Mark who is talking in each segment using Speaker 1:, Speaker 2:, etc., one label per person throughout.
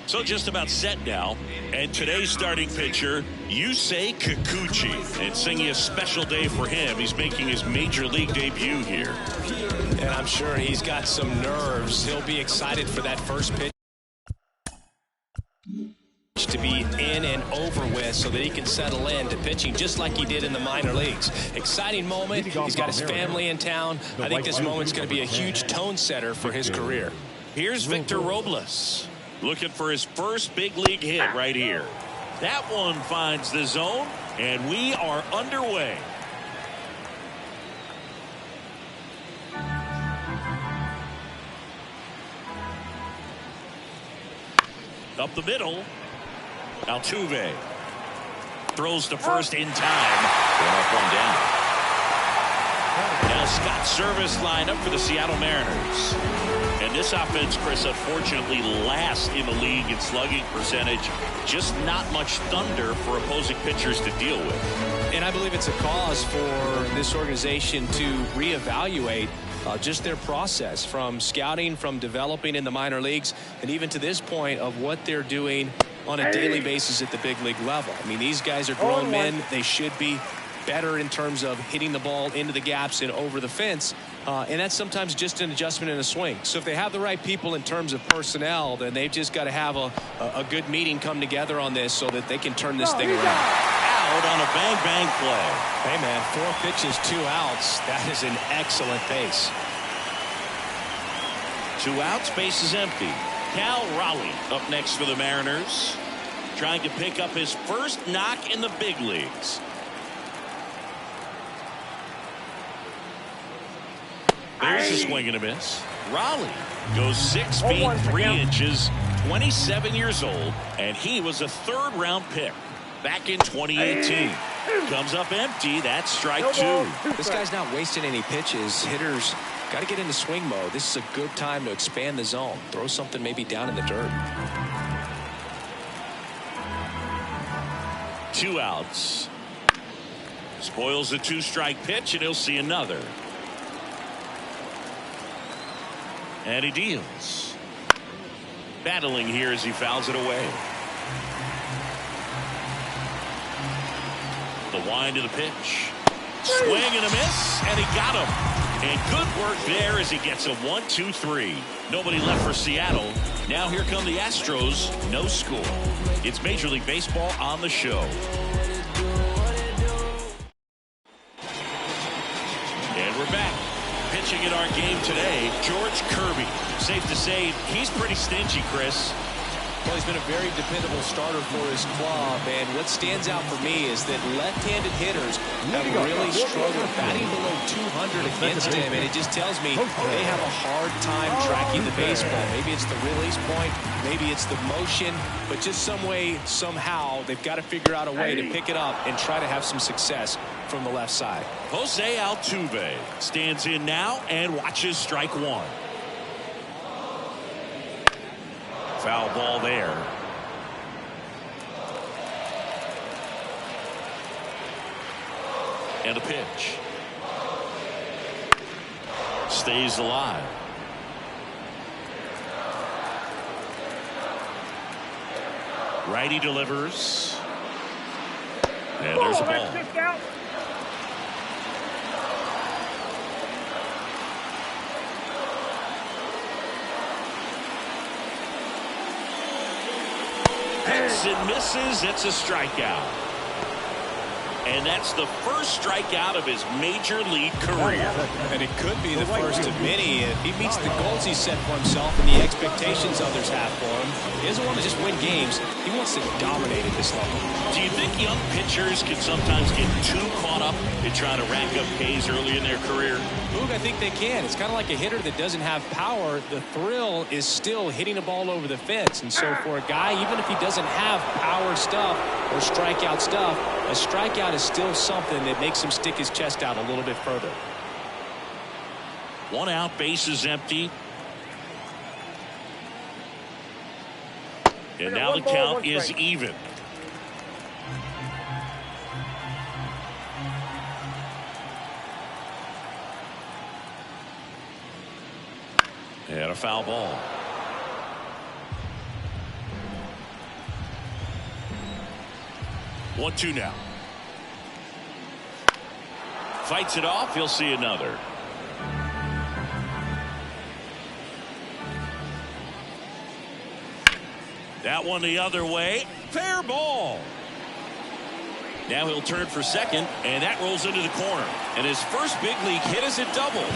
Speaker 1: So just about set now. And today's starting pitcher, Yusei Kikuchi. And singing a special day for him. He's making his major league debut here.
Speaker 2: And I'm sure he's got some nerves. He'll be excited for that first pitch to be in and over with so that he can settle in to pitching just like he did in the minor leagues. Exciting moment. He's got his family in town. I think this moment's going to be a huge tone setter for his career.
Speaker 1: Here's Victor Robles looking for his first big league hit right here. That one finds the zone, and we are underway. Up the middle. Altuve throws to first in time. One down. Now Scott Service lined up for the Seattle Mariners. And this offense, Chris, unfortunately last in the league in slugging percentage. Just not much thunder for opposing pitchers to deal with.
Speaker 2: And I believe it's a cause for this organization to reevaluate just their process from scouting, from developing in the minor leagues, and even to this point of what they're doing on a daily basis at the big league level. I mean, these guys are grown men. They should be better in terms of hitting the ball into the gaps and over the fence. And that's sometimes just an adjustment in a swing. So if they have the right people in terms of personnel, then they've just got to have a good meeting come together on this so that they can turn this thing around.
Speaker 1: Out on a bang-bang play.
Speaker 2: Hey, man, 4 pitches, 2 outs. That is an excellent pace.
Speaker 1: 2 outs, base is empty. Cal Raleigh up next for the Mariners, trying to pick up his first knock in the big leagues. There's a swing and a miss. Raleigh goes 6 feet 3 inches, 27 years old, and he was a third-round pick back in 2018. Comes up empty. That's strike 2.
Speaker 2: This guy's not wasting any pitches. Hitters got to get into swing mode. This is a good time to expand the zone. Throw something maybe down in the dirt.
Speaker 1: 2 outs. Spoils a 2-strike pitch, and he'll see another. And he deals. Battling here as he fouls it away. The wind of the pitch. Swing and a miss, and he got him. And good work there as he gets a 1-2-3. Nobody left for Seattle. Now here come the Astros. No score. It's Major League Baseball on the show. And we're back. Pitching in our game today, George Kirby. Safe to say he's pretty stingy, Chris.
Speaker 2: Well, he's been a very dependable starter for his club, and what stands out for me is that left-handed hitters have really struggled batting below 200 against him, and it just tells me they have a hard time tracking the baseball. Maybe it's the release point, maybe it's the motion, but just some way, somehow, they've got to figure out a way to pick it up and try to have some success from the left side.
Speaker 1: Jose Altuve stands in now and watches strike 1. Foul ball there. And a pitch. Stays alive. Righty delivers. And there's a ball. And misses. It's a strikeout. And that's the first strikeout of his major league career.
Speaker 2: And it could be the first of many if he meets the goals he set for himself and the expectations others have for him. He doesn't want to just win games. He wants to dominate at this level.
Speaker 1: Do you think young pitchers can sometimes get too caught up in trying to rack up Ks early in their career?
Speaker 2: Boog, I think they can. It's kind of like a hitter that doesn't have power. The thrill is still hitting a ball over the fence. And so for a guy, even if he doesn't have power stuff or strikeout stuff, a strikeout is still something that makes him stick his chest out a little bit further.
Speaker 1: 1 out, base is empty. And now the count is even. And a foul ball. 1-2 now. Fights it off. He'll see another. That one the other way. Fair ball. Now he'll turn for second, and that rolls into the corner. And his first big league hit is a double.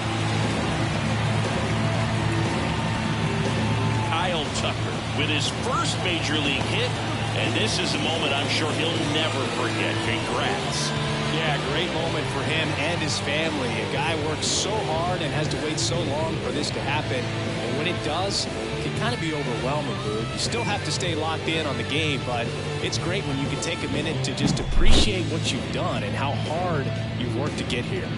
Speaker 1: Kyle Tucker with his first major league hit, and this is a moment I'm sure he'll never forget. Congrats.
Speaker 2: Yeah, great moment for him and his family. A guy works so hard and has to wait so long for this to happen. And when it does, it can kind of be overwhelming, dude. You still have to stay locked in on the game, but it's great when you can take a minute to just appreciate what you've done and how hard you've worked to get here.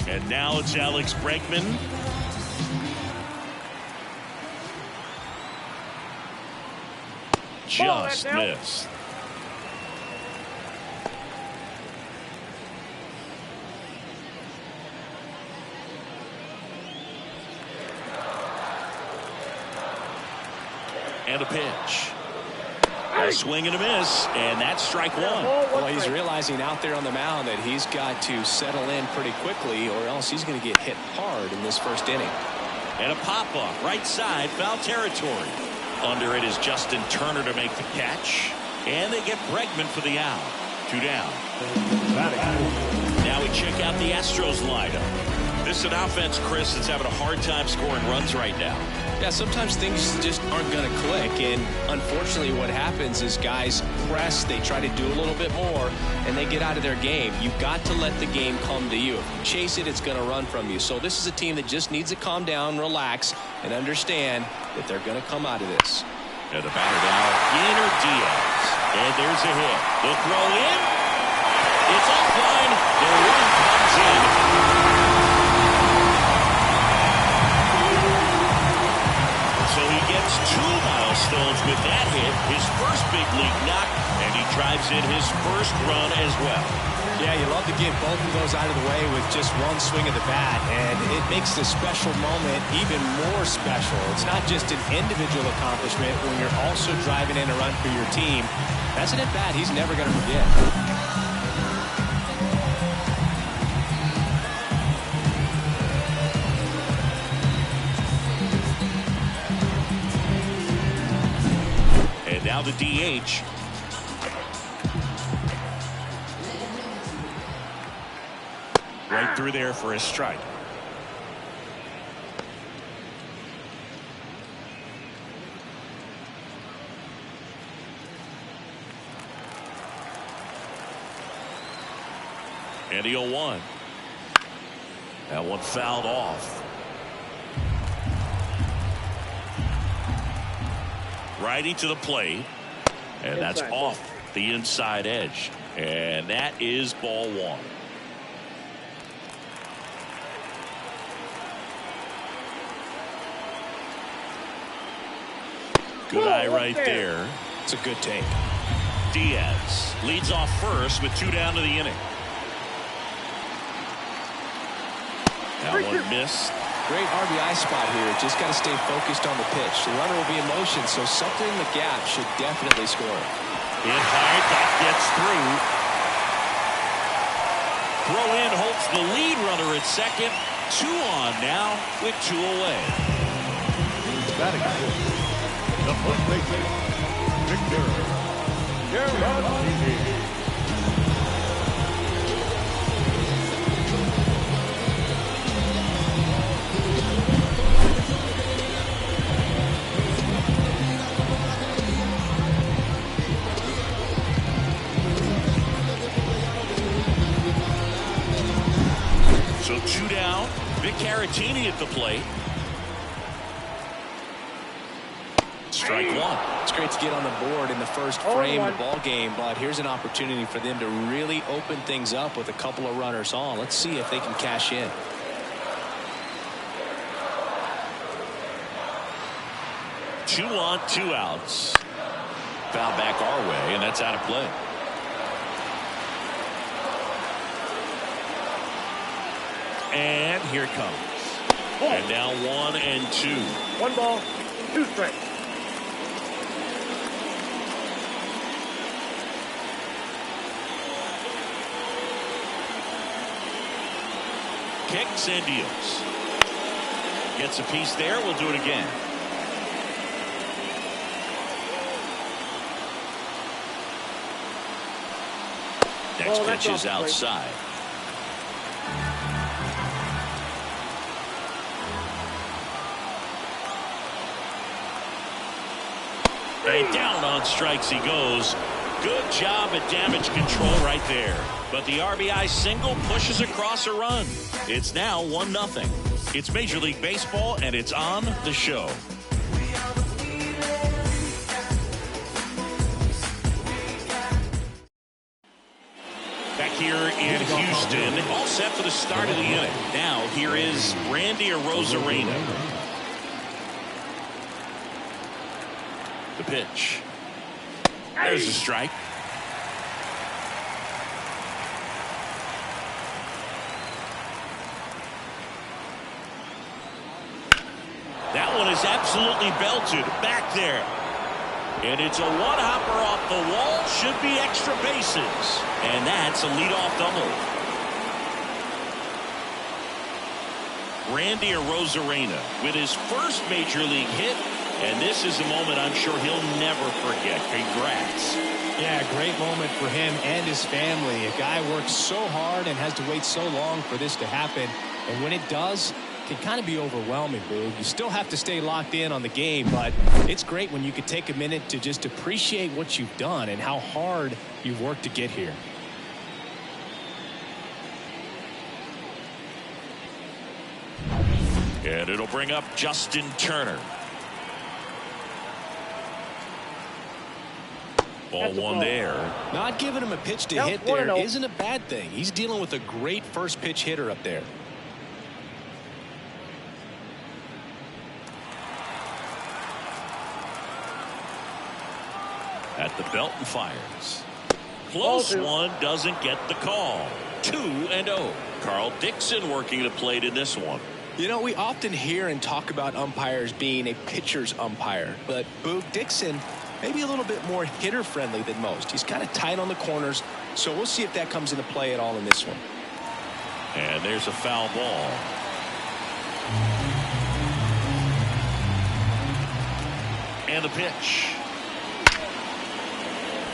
Speaker 1: And now it's Alex Bregman. Just missed. And a pitch. A swing and a miss, and that's strike one.
Speaker 2: Well, he's realizing out there on the mound that he's got to settle in pretty quickly, or else he's going to get hit hard in this first inning.
Speaker 1: And a pop-off, right side, foul territory. Under it is Justin Turner to make the catch. And they get Bregman for the out. 2 down. Now we check out the Astros lineup. This is an offense, Chris, that's having a hard time scoring runs right now.
Speaker 2: Yeah, sometimes things just aren't going to click, and unfortunately what happens is guys press, they try to do a little bit more, and they get out of their game. You've got to let the game come to you. If you chase it, it's going to run from you. So this is a team that just needs to calm down, relax, and understand that they're going to come out of this.
Speaker 1: And the batter now, Yainer Diaz. And there's a hit. The throw in. It's offline. The run comes in. So he gets 2 milestones with that hit, his first big league knock, and he drives in his first run as well.
Speaker 2: Yeah, you love to get both of those out of the way with just one swing of the bat, and it makes this special moment even more special. It's not just an individual accomplishment when you're also driving in a run for your team. That's an at-bat he's never going to forget.
Speaker 1: Now the DH. Right through there for a strike. And the 0-1. That one fouled off. Righty to the plate, and that's off the inside edge, and that is ball 1. Good eye right there.
Speaker 2: It's a good take.
Speaker 1: Diaz leads off first with 2 down to the inning. That one missed.
Speaker 2: Great RBI spot here. Just got to stay focused on the pitch. The runner will be in motion, so something in the gap should definitely score.
Speaker 1: In hard, that gets through. Throw in holds the lead runner at second. 2 on now with 2 away.
Speaker 3: Batting the first baseman, Victor.
Speaker 1: So 2 down. Vic Caratini at the plate. Strike 1.
Speaker 2: It's great to get on the board in the first frame of the ball game, but here's an opportunity for them to really open things up with a couple of runners on. Let's see if they can cash in.
Speaker 1: Two on, 2 outs. Foul back our way, and that's out of play. And here it comes. And now 1-2.
Speaker 4: 1 ball, 2 strikes.
Speaker 1: Kicks and deals. Gets a piece there. We'll do it again. Next pitch is outside. And down on strikes he goes. Good job at damage control right there. But the RBI single pushes across a run. It's now 1-0. It's Major League Baseball, and it's on the show. Back here in Houston, all set for the start of the inning. Now here is Randy Arozarena. The pitch. There's a strike. That one is absolutely belted back there. And it's a one-hopper off the wall. Should be extra bases. And that's a leadoff double. Randy Arozarena with his first major league hit. And this is a moment I'm sure he'll never forget. Congrats.
Speaker 2: Yeah, great moment for him and his family. A guy works so hard and has to wait so long for this to happen. And when it does, it can kind of be overwhelming, Boog. You still have to stay locked in on the game, but it's great when you can take a minute to just appreciate what you've done and how hard you've worked to get here.
Speaker 1: And it'll bring up Justin Turner. Ball one there.
Speaker 2: Not giving him a pitch to hit there isn't a bad thing. He's dealing with a great first pitch hitter up there.
Speaker 1: At the belt and fires. Close one, doesn't get the call. 2-0. Carl Dixon working the plate in this one.
Speaker 2: You know, we often hear and talk about umpires being a pitcher's umpire, but Boog Dixon maybe a little bit more hitter friendly than most. He's kind of tight on the corners, so we'll see if that comes into play at all in this one.
Speaker 1: And there's a foul ball. And the pitch.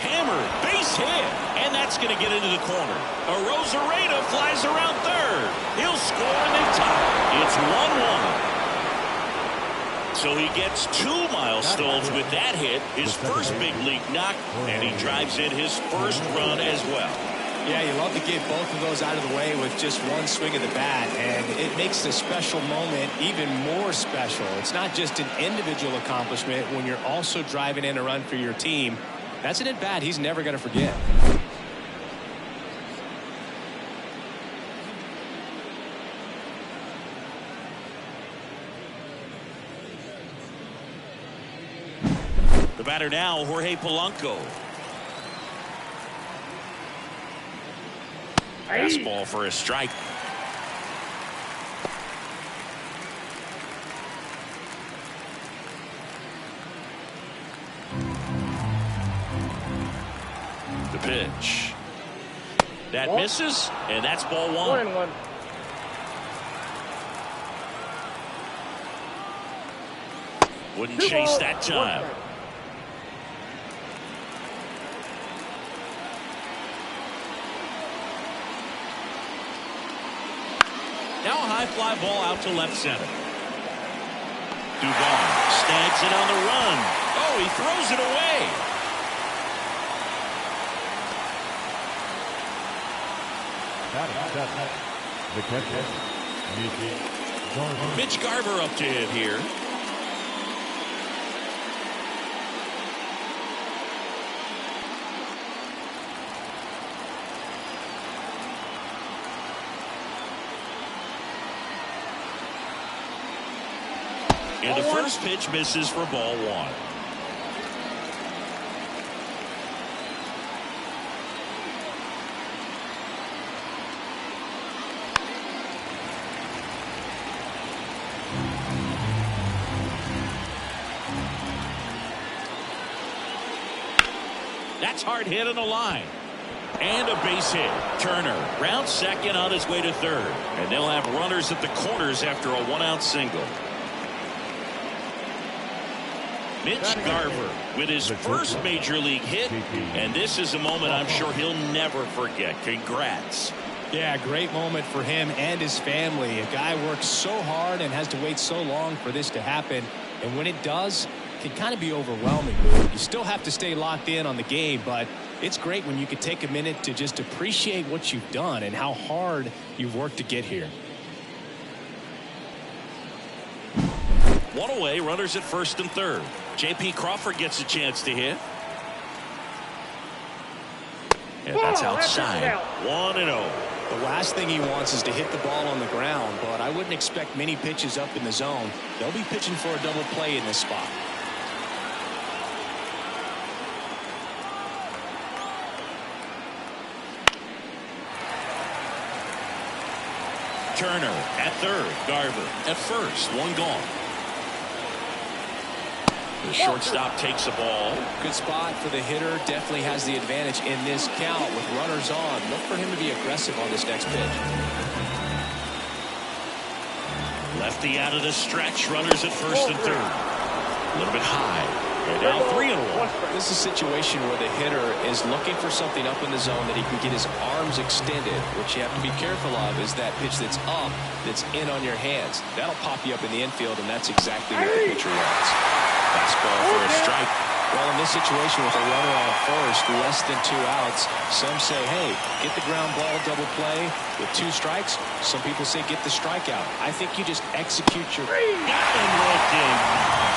Speaker 1: Hammered, base hit, and that's going to get into the corner. Arozarena flies around third. He'll score and they tie. It's 1-1. So he gets 2 milestones with that hit, his first big league knock, and he drives in his first run as well.
Speaker 2: Yeah, you love to get both of those out of the way with just one swing of the bat, and it makes the special moment even more special. It's not just an individual accomplishment when you're also driving in a run for your team. That's an at-bat he's never going to forget.
Speaker 1: The batter now, Jorge Polanco. Fastball for a strike. The pitch. That misses, and that's ball 1.
Speaker 4: 1-1.
Speaker 1: Wouldn't chase that time. Now a high fly ball out to left center. Duvall snags it on the run. Oh, he throws it away.
Speaker 3: The catcher,
Speaker 1: Mitch Garver up to hit here. And the first pitch misses for ball 1. That's hard hit on the line. And a base hit. Turner round second on his way to third. And they'll have runners at the corners after a one-out single. Mitch Garver with his first major league hit. And this is a moment I'm sure he'll never forget. Congrats.
Speaker 2: Yeah, great moment for him and his family. A guy works so hard and has to wait so long for this to happen. And when it does, it can kind of be overwhelming. You still have to stay locked in on the game, but it's great when you can take a minute to just appreciate what you've done and how hard you've worked to get here.
Speaker 1: One away, runners at first and third. J.P. Crawford gets a chance to hit. And that's outside. 1-0.
Speaker 2: The last thing he wants is to hit the ball on the ground, but I wouldn't expect many pitches up in the zone. They'll be pitching for a double play in this spot.
Speaker 1: Turner at third. Garver at first. One gone. The shortstop takes the ball.
Speaker 2: Good spot for the hitter. Definitely has the advantage in this count with runners on. Look for him to be aggressive on this next pitch.
Speaker 1: Lefty out of the stretch. Runners at first and third. A little bit high. And now 3-1.
Speaker 2: This is a situation where the hitter is looking for something up in the zone that he can get his arms extended. What you have to be careful of is that pitch that's up, that's in on your hands. That'll pop you up in the infield, and that's exactly what the pitcher wants.
Speaker 1: Fastball for a strike.
Speaker 2: Well, in this situation with a runner on first, less than 2 outs, some say, hey, get the ground ball, double play with 2 strikes. Some people say get the strikeout. I think you just execute your...
Speaker 1: Got him looking.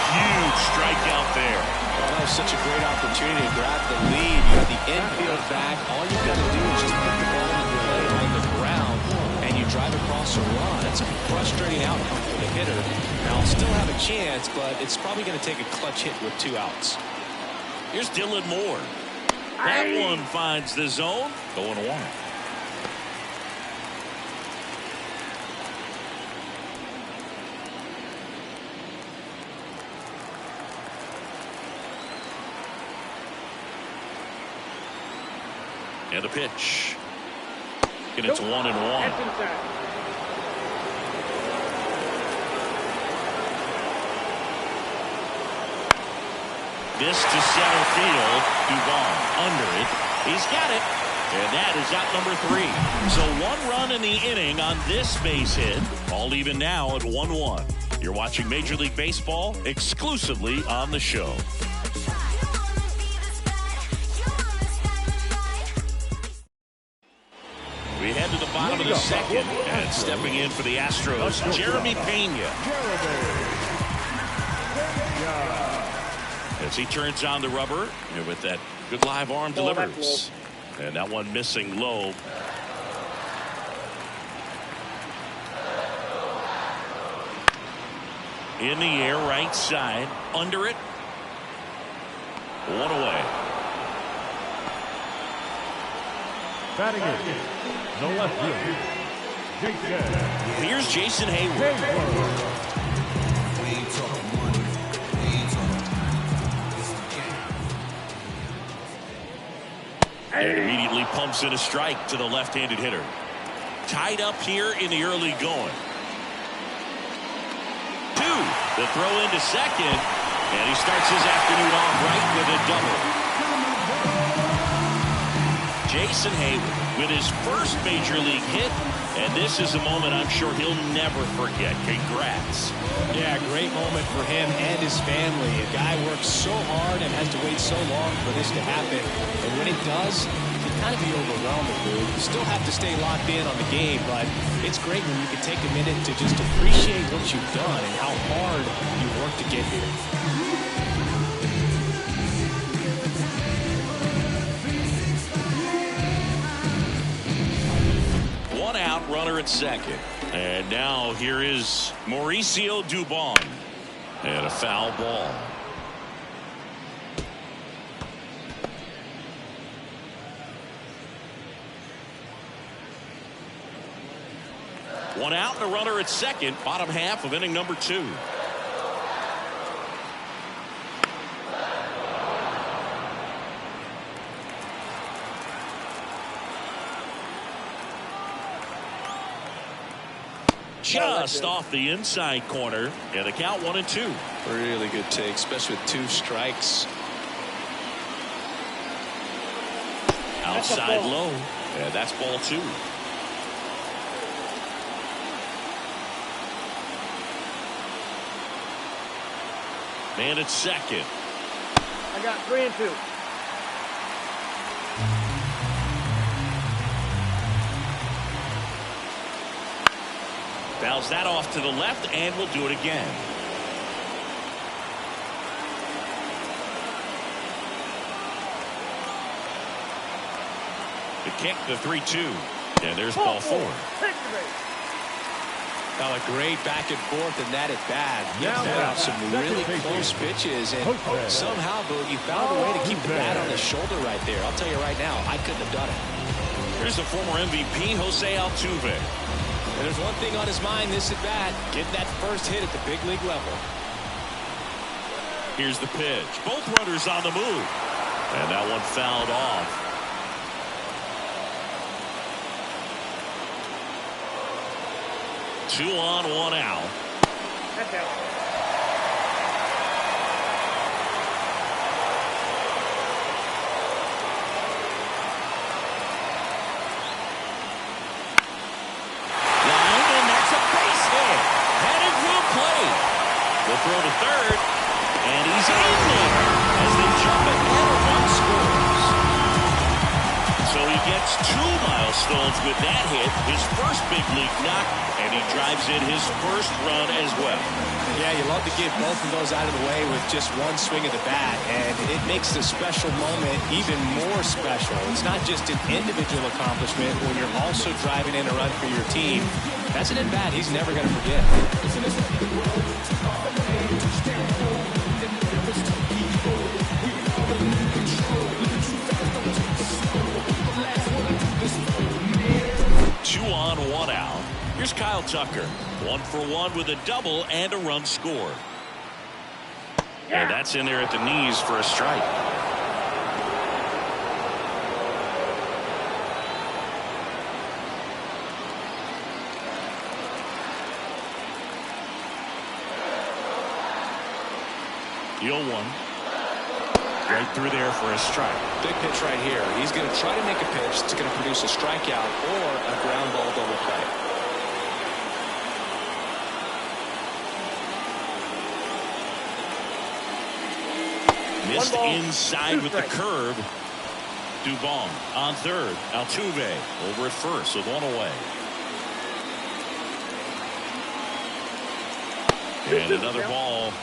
Speaker 1: Huge strikeout there.
Speaker 2: Well, that was such a great opportunity to grab the lead. You have the infield back. All you've got to do is just put the ball in play on the ground, and you drive across a run. It's a frustrating outcome for the hitter. Now, I'll still have a chance, but it's probably going to take a clutch hit with 2 outs.
Speaker 1: Here's Dylan Moore. That one finds the zone. 0-1. And a pitch. And it's 1-1. This to center field. Duvall under it. He's got it. And that is out number 3. So 1 run in the inning on this base hit. All even now at 1-1. You're watching Major League Baseball exclusively on the show. We head to the bottom of the second. And stepping in for the Astros, Jeremy Pena. As he turns on the rubber, and with that good live arm delivers. And that one missing low. In the air, right side. Under it. 1 away.
Speaker 3: Batting it, the left field.
Speaker 1: Here's Jason Hayward. And immediately pumps in a strike to the left-handed hitter. Tied up here in the early going. 2. The throw into second. And he starts his afternoon off right with a double. Jason Hayward with his first major league hit. And this is a moment I'm sure he'll never forget. Congrats.
Speaker 2: Yeah, great moment for him and his family. A guy works so hard and has to wait so long for this to happen. And when it does, it can kind of be overwhelming, dude. You still have to stay locked in on the game, but it's great when you can take a minute to just appreciate what you've done and how hard you worked to get here.
Speaker 1: One out, runner at second. And now here is Mauricio Dubon. And a foul ball. One out and a runner at second. Bottom half of inning number 2. just off the inside corner, and the count 1-2.
Speaker 2: Really good take, especially with 2 strikes.
Speaker 1: Outside low, and that's ball 2. Man at second.
Speaker 4: I got 3-2.
Speaker 1: Fouls that off to the left, and we'll do it again. The kick, the 3-2. And there's ball 4.
Speaker 2: Now a great back and forth, and that at bat. Some really close pitches, and somehow Boogie found a way to keep the bat on his shoulder right there. I'll tell you right now, I couldn't have done it.
Speaker 1: Here's the former MVP, Jose Altuve.
Speaker 2: And there's one thing on his mind this at bat, getting that first hit at the big league level.
Speaker 1: Here's the pitch. Both runners on the move. And that one fouled off. Two on, 1 out.
Speaker 4: That's out.
Speaker 1: Line, and that's a base hit. Headed for play. We'll throw to third, and he's in there as they jump ahead of 1 scores. So he gets 2 milestones with that hit, his first big league knock, and he drives in his first run as well.
Speaker 2: Yeah, you love to get both of those out of the way with just 1 swing of the bat, and it makes the special moment even more special. It's not just an individual accomplishment when you're also driving in a run for your team. That's an at-bat he's never going to forget.
Speaker 1: 2 on, 1 out. Here's Kyle Tucker. 1 for 1 with a double and a run scored. And that's in there at the knees for a strike. The 0-1. Right through there for a strike.
Speaker 2: Big pitch right here. He's going to try to make a pitch that's going to produce a strikeout or a ground ball double play.
Speaker 1: Missed inside with the curve. Dubon on third. Altuve over at first with 1 away. And another ball.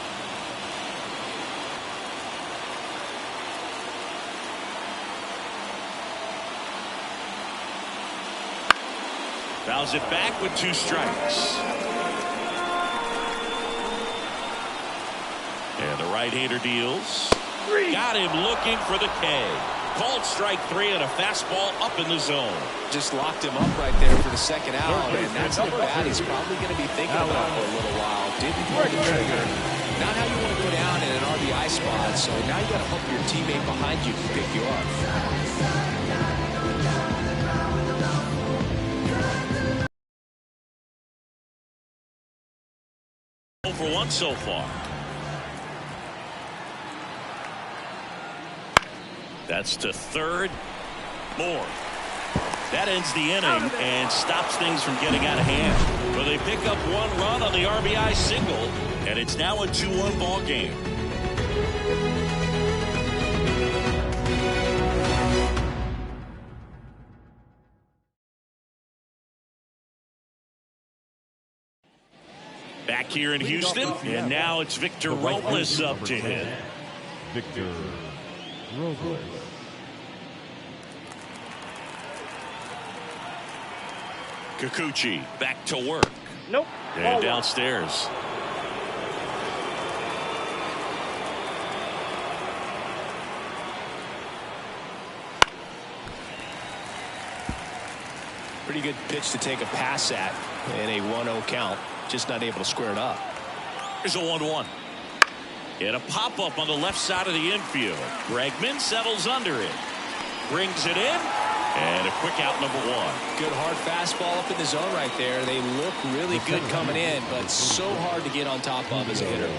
Speaker 1: Fouls it back with 2 strikes. And the right-hander deals. Got him looking for the K. Called strike 3 and a fastball up in the zone.
Speaker 2: Just locked him up right there for the second out, and that's the bat he's probably going to be thinking about for a little while. Didn't pull the trigger. Not how you want to go down in an RBI spot, so now you got to hope your teammate behind you can pick you up.
Speaker 1: For 1 so far. That's to third. Moore. That ends the inning and stops things from getting out of hand. But they pick up 1 run on the RBI single, and it's now a 2-1 ball game. Back here in Houston, and now it's Victor Robles up to hit.
Speaker 3: Victor Robles.
Speaker 1: Kikuchi back to work.
Speaker 4: Nope.
Speaker 1: And downstairs.
Speaker 2: Pretty good pitch to take a pass at in a 1-0 count. Just not able to square it up.
Speaker 1: Here's a 1-1. And a pop-up on the left side of the infield. Bregman settles under it. Brings it in. And a quick out, number one.
Speaker 2: Good hard fastball up in the zone right there. They look really good coming in, but so hard to get on top of as a hitter.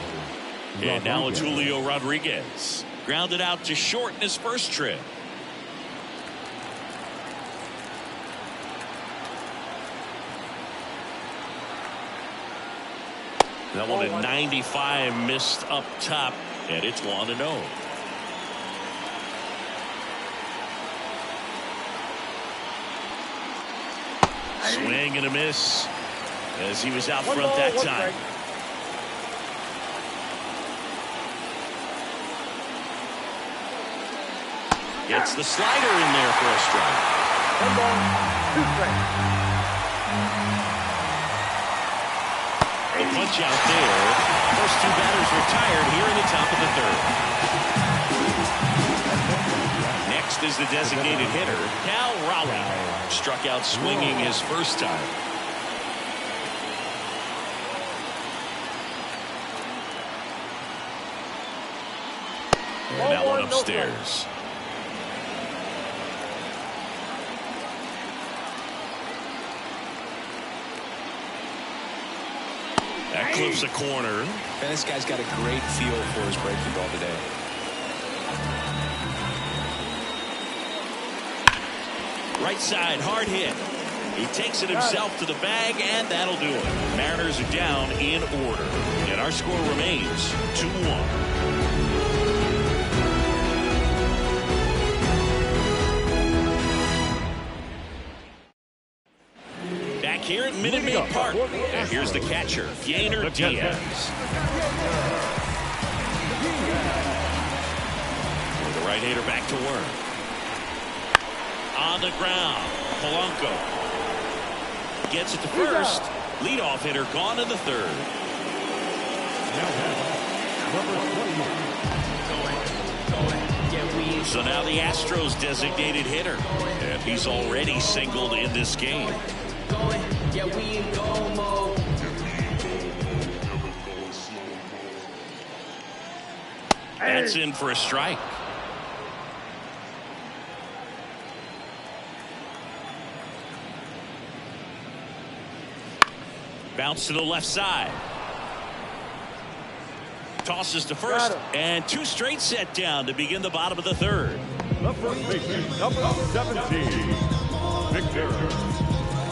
Speaker 1: And now it's Julio Rodriguez. Grounded out to short in his first trip. That one at 95 missed up top, and it's 1-0. Swing and a miss as he was out front that time. Gets the slider in there for a strike.
Speaker 4: 1 ball, 2 strikes.
Speaker 1: A punch out there. First two batters retired here in the top of the third. Next is the designated hitter, Cal Raleigh. Struck out swinging his first time. And that one upstairs. That clips a corner.
Speaker 2: And this guy's got a great feel for his breaking ball today.
Speaker 1: Right side, hard hit. He takes it himself to the bag, and that'll do it. Mariners are down in order. And our score remains 2-1. Here at Minute Maid Park. And here's the catcher, Yainer Diaz. The right-hander back to work. On the ground, Polanco gets it to first. Leadoff hitter gone in the third. So now the Astros designated hitter. And he's already singled in this game. Yeah, we in go mode. That's in for a strike. Bounce to the left side. Tosses to first, and 2 straight set down to begin the bottom of the third.
Speaker 3: The first baseman, number 17, Victor.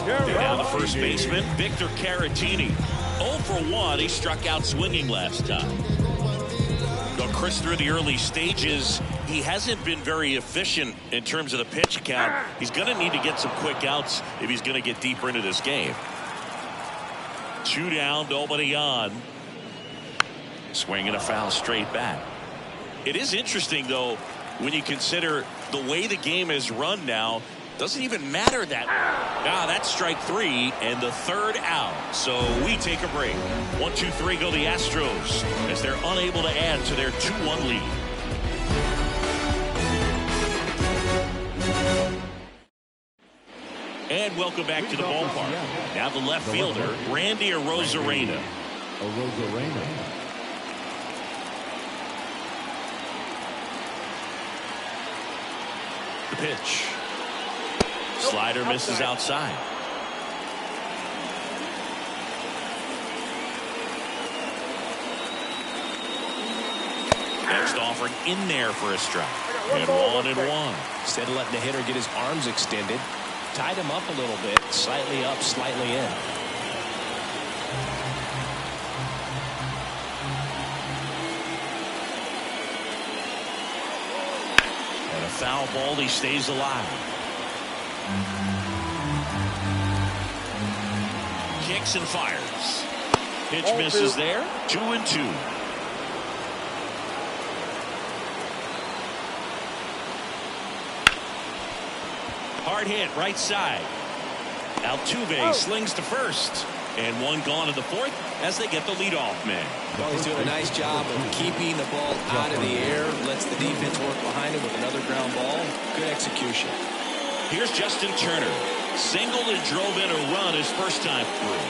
Speaker 1: And now the first baseman, Victor Caratini. 0 for 1. He struck out swinging last time. Though Chris, through the early stages, he hasn't been very efficient in terms of the pitch count. He's going to need to get some quick outs if he's going to get deeper into this game. 2 down, nobody on. Swing and a foul straight back. It is interesting, though, when you consider the way the game is run now. Doesn't even matter that. That's strike 3 and the third out. So we take a break. 1, 2, 3 go the Astros as they're unable to add to their 2-1 lead. And welcome back to the ballpark. Now the left fielder, Randy Arozarena. The pitch. Slider misses outside. Next offering in there for a strike. And 1-1.
Speaker 2: Instead of letting the hitter get his arms extended, tied him up a little bit, slightly up, slightly in.
Speaker 1: And a foul ball, he stays alive. Kicks and fires. Pitch misses there. 2-2. Hard hit right side. Altuve slings to first. And 1 gone in the fourth as they get the leadoff man.
Speaker 2: Well, he's doing a nice job of keeping the ball out of the air. Lets the defense work behind him with another ground ball. Good execution.
Speaker 1: Here's Justin Turner. Singled and drove in a run his first time through.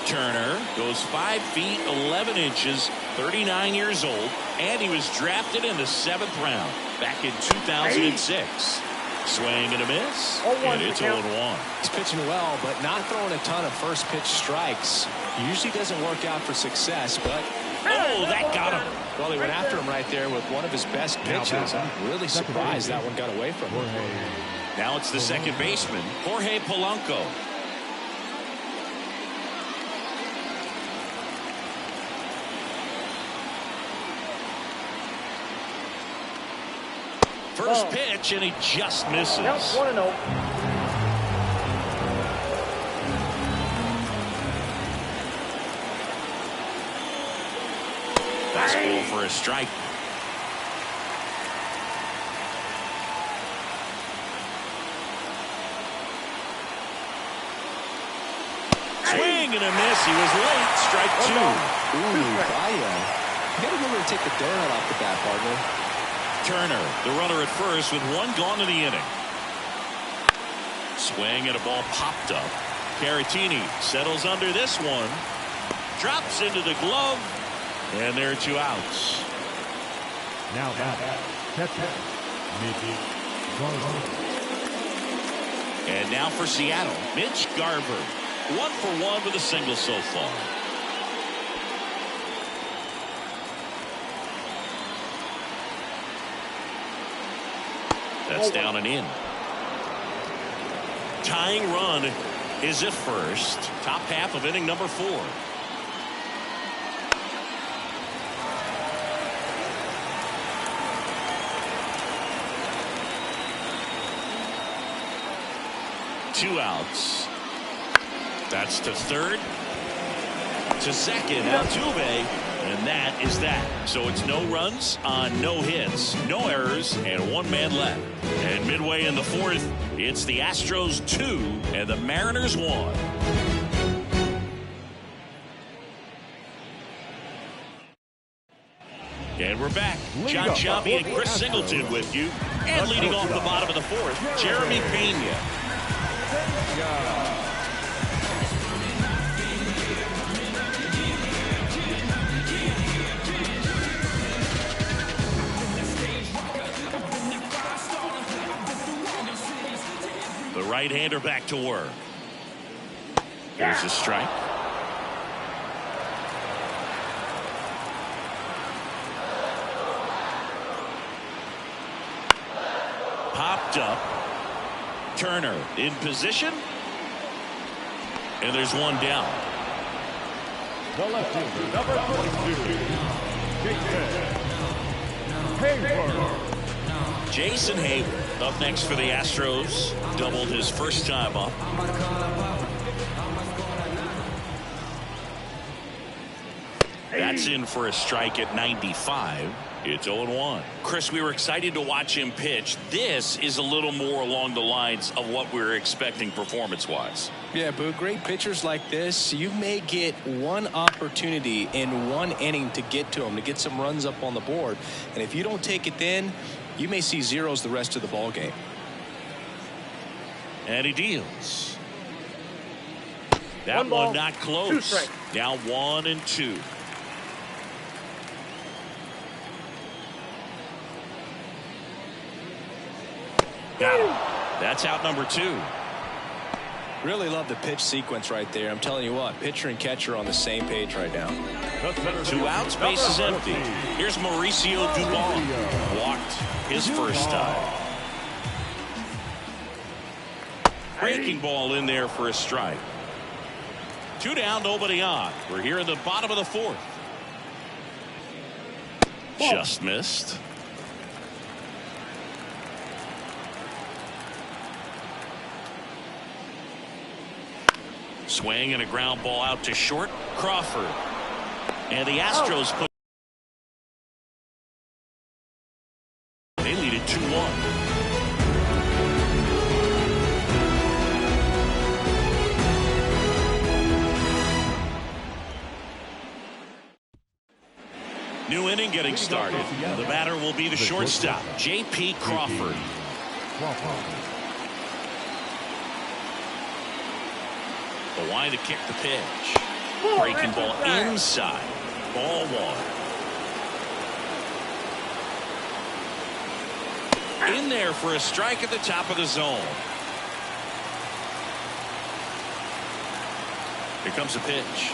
Speaker 1: Turner goes 5 feet 11 inches, 39 years old, and he was drafted in the 7th round back in 2006. Swing and a miss.
Speaker 4: 0-1
Speaker 1: And it's 0-1.
Speaker 2: He's pitching well, but not throwing a ton of first pitch strikes. Usually doesn't work out for success, but
Speaker 1: Oh, that got him.
Speaker 2: well, he went after him right there with one of his best pitches. I'm really surprised that one got away from him.
Speaker 1: Now it's the second baseman, Jorge Polanco. First pitch, and he just misses.
Speaker 4: Yep, 1-0.
Speaker 1: Fastball for a strike. Swing and a miss. He was late. Strike two.
Speaker 2: Ooh, vaya. You got to remember to take the donut off the bat, partner.
Speaker 1: Turner, the runner at first with one gone in the inning. Swing and a ball popped up. Caratini settles under this one. Drops into the glove. And there are two outs.
Speaker 3: Now back. Catcher. Mitch Garver.
Speaker 1: And now for Seattle, Mitch Garver. 1 for 1 with a single so far. That's down and in. Tying run is at first. Top half of inning number 4. Two outs. That's to third. To second. Altuve. And that is that. So it's no runs on no hits, no errors, and one man left. And midway in the fourth, it's the Astros 2 and the Mariners 1. And we're back. John Shelby and Chris Singleton with you. And leading off the bottom of the fourth, Jeremy Pena. The right-hander back to work. Here's a strike. Popped up. Turner in position. And there's one down.
Speaker 3: The left-hander, number 22, Hayward.
Speaker 1: Jason Hayward up next for the Astros. Doubled his first time up. That's in for a strike at 95. It's 0-1. Chris, we were excited to watch him pitch. This is a little more along the lines of what we were expecting performance-wise.
Speaker 2: Yeah, but great pitchers like this, you may get one opportunity in one inning to get to them, to get some runs up on the board. And if you don't take it then, you may see zeros the rest of the ball game.
Speaker 1: And he deals. That one not close. Now 1-2. Got him. That's out number 2.
Speaker 2: Really love the pitch sequence right there. I'm telling you what, pitcher and catcher on the same page right now.
Speaker 1: 2 outs, base is empty. Here's Mauricio Dubon. Walked his first time. Breaking ball in there for a strike. 2 down, nobody on. We're here in the bottom of the fourth. Just missed. Swing and a ground ball out to short. Crawford. And the Astros put. They lead it 2-1. New inning getting started. The batter will be the shortstop, J.P. Crawford. The line to kick the pitch. Breaking ball inside. Ball 1. in there for a strike at the top of the zone. Here comes a pitch.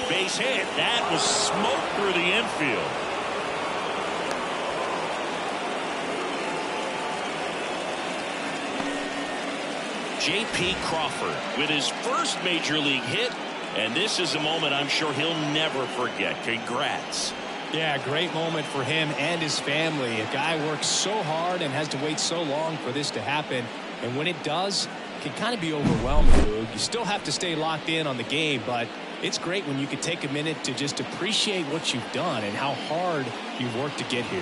Speaker 1: Base hit. That was smoked through the infield. J.P. Crawford with his first major league hit, and this is a moment I'm sure he'll never forget. Congrats.
Speaker 2: Yeah, great moment for him and his family. A guy works so hard and has to wait so long for this to happen, and when it does, it can kind of be overwhelming, Boog. You still have to stay locked in on the game, but it's great when you can take a minute to just appreciate what you've done and how hard you've worked to get here.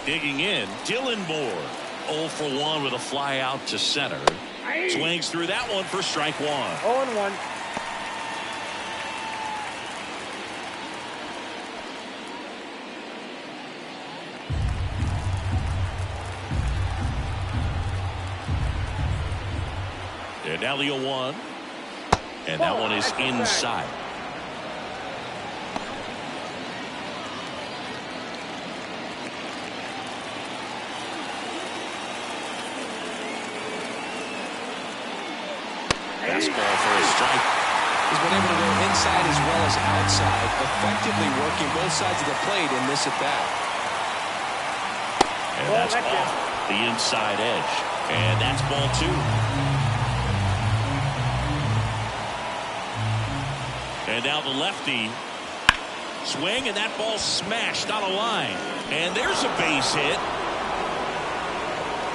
Speaker 1: Digging in, Dylan Moore. 0 for 1 with a fly out to center. Swings through that one for strike one.
Speaker 4: 0-1.
Speaker 1: And now the 0-1. And that one is inside. Fastball for a strike.
Speaker 2: He's been able to go inside as well as outside, effectively working both sides of the plate in this at bat.
Speaker 1: And that's off the inside edge. And that's ball 2. And now the lefty. Swing, and that ball smashed on a line. And there's a base hit.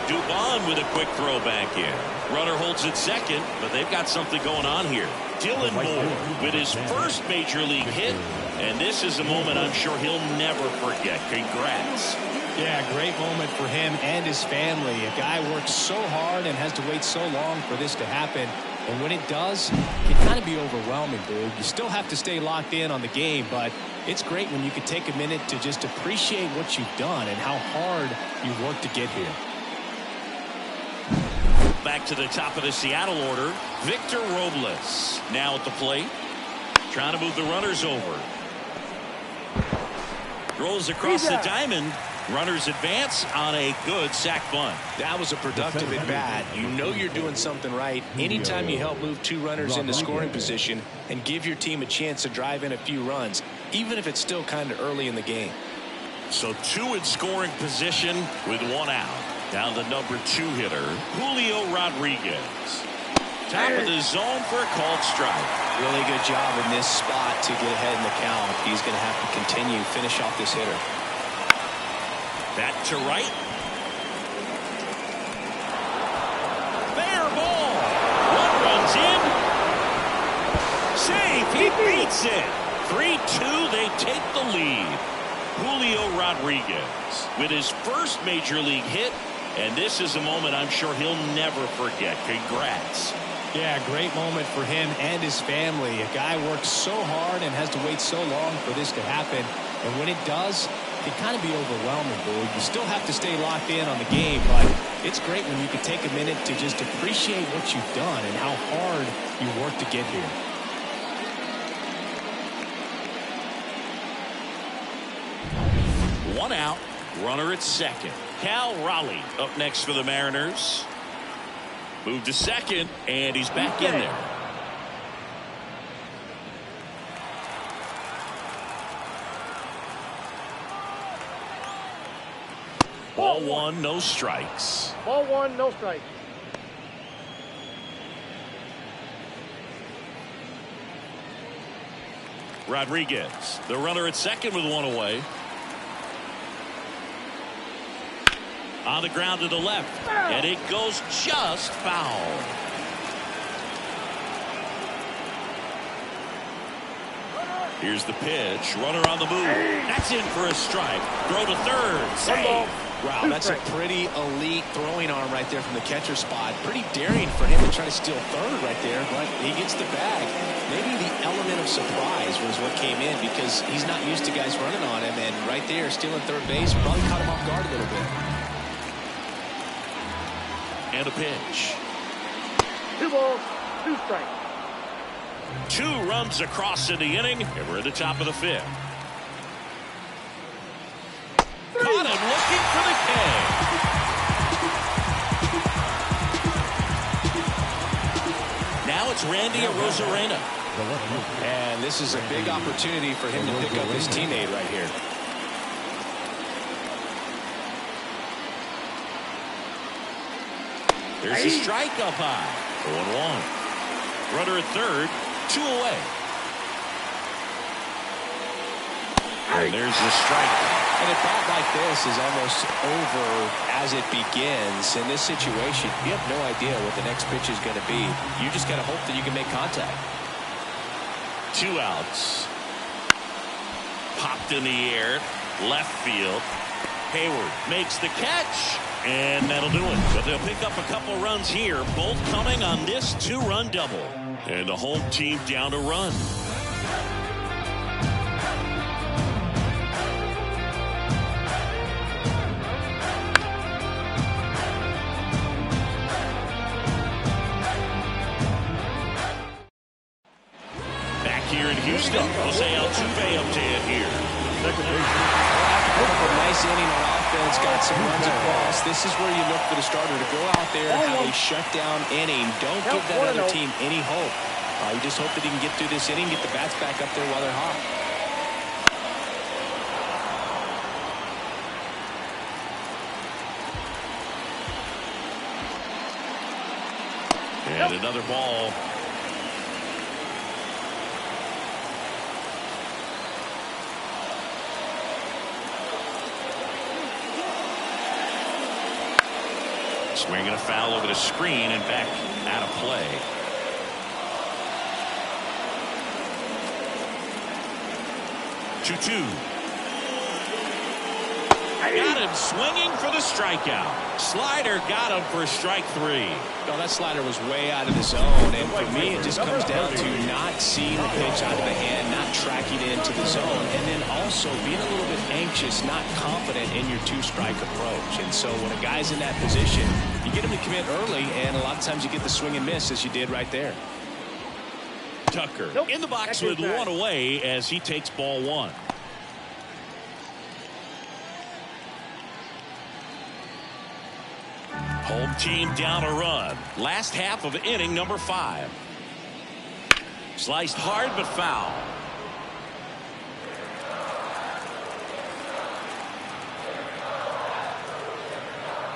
Speaker 1: Dubon with a quick throw back in. Runner holds at second, but they've got something going on here. Dylan Moore with his first major league hit, and this is a moment I'm sure he'll never forget. Congrats.
Speaker 2: Yeah, great moment for him and his family. A guy works so hard and has to wait so long for this to happen, and when it does, it can kind of be overwhelming, Boog. You still have to stay locked in on the game, but it's great when you can take a minute to just appreciate what you've done and how hard you've worked to get here.
Speaker 1: Back to the top of the Seattle order, Victor Robles now at the plate, trying to move the runners over. Rolls across the diamond. Runners advance on a good sac bunt.
Speaker 2: That was a productive at bat. You know you're doing something right anytime you help move 2 runners into scoring position and give your team a chance to drive in a few runs, even if it's still kind of early in the game.
Speaker 1: So 2 in scoring position with 1 out. Down the number 2 hitter, Julio Rodriguez. Top of the zone for a called strike.
Speaker 2: Really good job in this spot to get ahead in the count. He's going to have to continue, finish off this hitter.
Speaker 1: Back to right. Fair ball. One runs in. Save. He beats it. 3-2. They take the lead. Julio Rodriguez with his first major league hit. And this is a moment I'm sure he'll never forget. Congrats.
Speaker 2: Yeah, great moment for him and his family. A guy works so hard and has to wait so long for this to happen. And when it does, it can kind of be overwhelming, Boog. You still have to stay locked in on the game, but it's great when you can take a minute to just appreciate what you've done and how hard you worked to get here.
Speaker 1: One out. Runner at second. Cal Raleigh up next for the Mariners. Moved to second, and he's back in there. Ball 1, no strikes.
Speaker 4: Ball 1, no strikes.
Speaker 1: Rodriguez, the runner at second with 1 away. On the ground to the left, and it goes just foul. Here's the pitch. Runner on the move. That's in for a strike. Throw to third. Save.
Speaker 2: Wow, that's a pretty elite throwing arm right there from the catcher spot. Pretty daring for him to try to steal third right there, but he gets the bag. Maybe the element of surprise was what came in because he's not used to guys running on him, and right there, stealing third base probably caught him off guard a little bit.
Speaker 1: And a pitch.
Speaker 4: 2 balls, 2 strikes.
Speaker 1: 2 runs across in the inning, and we're at the top of the 5th. It's Randy Arozarena.
Speaker 2: And this is a big opportunity for him to pick up his teammate right here.
Speaker 1: There's a strike up high. 0-1. Runner at third, 2 away. And there's the strike.
Speaker 2: And a bat like this is almost over as it begins. In this situation, you have no idea what the next pitch is going to be. You just got to hope that you can make contact.
Speaker 1: 2 outs. Popped in the air. Left field. Hayward makes the catch. And that'll do it. But they'll pick up a couple runs here. Both coming on this 2-run double. And the home team down a run. Here in Houston, Jose Altuve up to hit here.
Speaker 2: After a nice inning on offense, got some runs across. This is where you look for the starter to go out there and have a shutdown inning. Don't give that other team any hope. You just hope that he can get through this inning, get the bats back up there while they're hot.
Speaker 1: And another ball. Swinging a foul over the screen and back out of play. Two. Got him swinging for the strikeout. Slider got him for strike 3.
Speaker 2: No, that slider was way out of the zone, and for me it just comes down to not seeing the pitch out of the hand, not tracking it into the zone, and then also being a little bit anxious, not confident in your 2-strike approach. And so when a guy's in that position, you get him to commit early, and a lot of times you get the swing and miss as you did right there.
Speaker 1: Tucker in the box with 1 away as he takes ball 1. Home team down a run. Last half of inning number 5. Sliced hard but foul.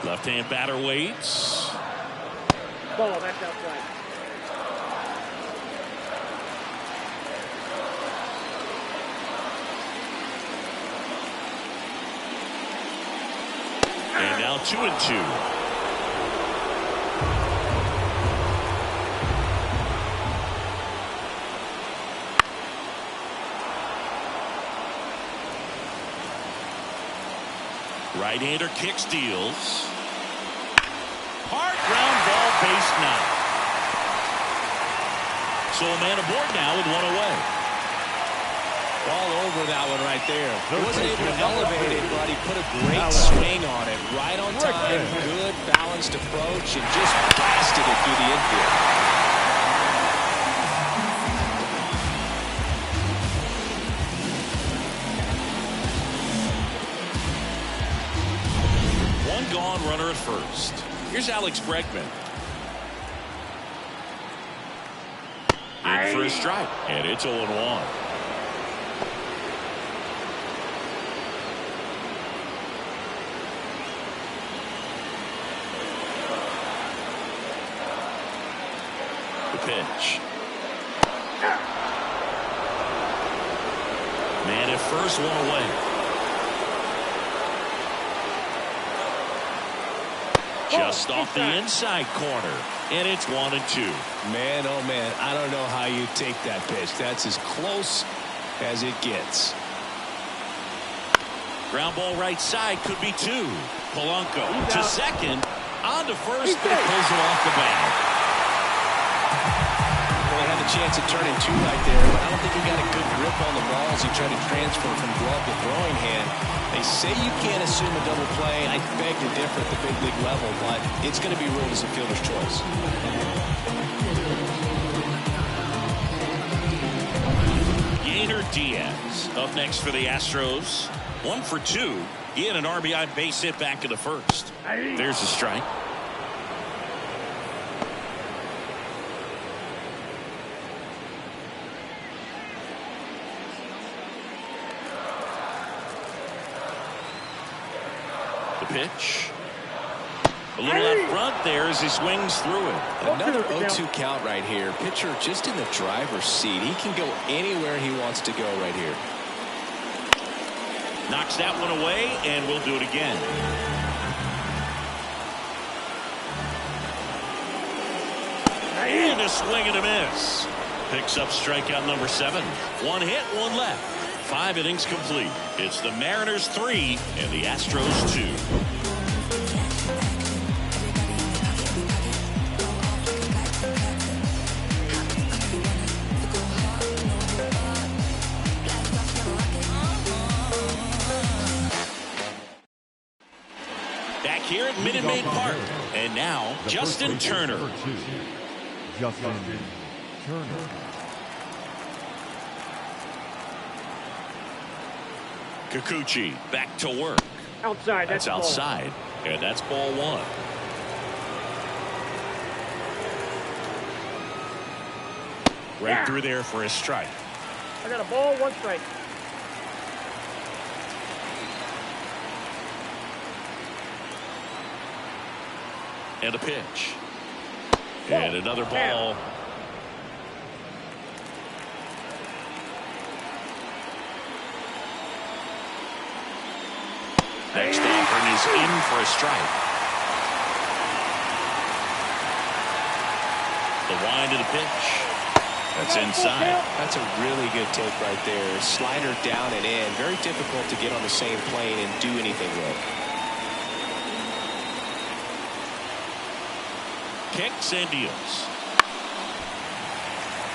Speaker 1: Left-hand batter waits.
Speaker 4: Ball, that's outside.
Speaker 1: And now 2-2. Right-hander kick steals. Hard ground ball, base knock. So a man aboard now with 1 away.
Speaker 2: All over that one right there. He wasn't able to elevate it, but he put a great swing on it. Right on time, good balanced approach, and just blasted it through the infield.
Speaker 1: Gone, runner at first. Here's Alex Bregman. In for a strike, and it's 0-1. The pitch. Man at first, 1 away. Just off the inside corner, and it's 1-2.
Speaker 2: Man, oh man, I don't know how you take that pitch. That's as close as it gets.
Speaker 1: Ground ball right side, could be 2. Polanco to second, on to first, but it pulls him off the bag.
Speaker 2: Well, he had the chance of turning 2 right there, but I don't think he got a good grip on the ball as he tried to transfer from glove to throwing hand. They say you can't assume a double play. I beg to differ at the big league level, but it's going to be ruled as a fielder's choice.
Speaker 1: Yainer Diaz up next for the Astros. 1 for 2. He had an RBI base hit back in the first. There's a strike. Pitch. A little out front there as he swings through it.
Speaker 2: Another 0-2 count right here. Pitcher just in the driver's seat. He can go anywhere he wants to go right here.
Speaker 1: Knocks that one away, and we'll do it again. And a swing and a miss. Picks up strikeout number 7. 1 hit, 1 left. 5 innings complete. It's the Mariners 3 and the Astros 2. Back here at Minute Maid Park. And now, Justin Turner.
Speaker 3: Justin Turner.
Speaker 1: Kikuchi back to work.
Speaker 4: Outside.
Speaker 1: That's outside. And that's ball 1. Right through there for a strike.
Speaker 4: I got a ball, 1 strike.
Speaker 1: And a pitch. And another ball. Next offering is in for a strike. The wind of the pitch. That's inside.
Speaker 2: That's a really good take right there. Slider down and in. Very difficult to get on the same plane and do anything with.
Speaker 1: Kicks and deals.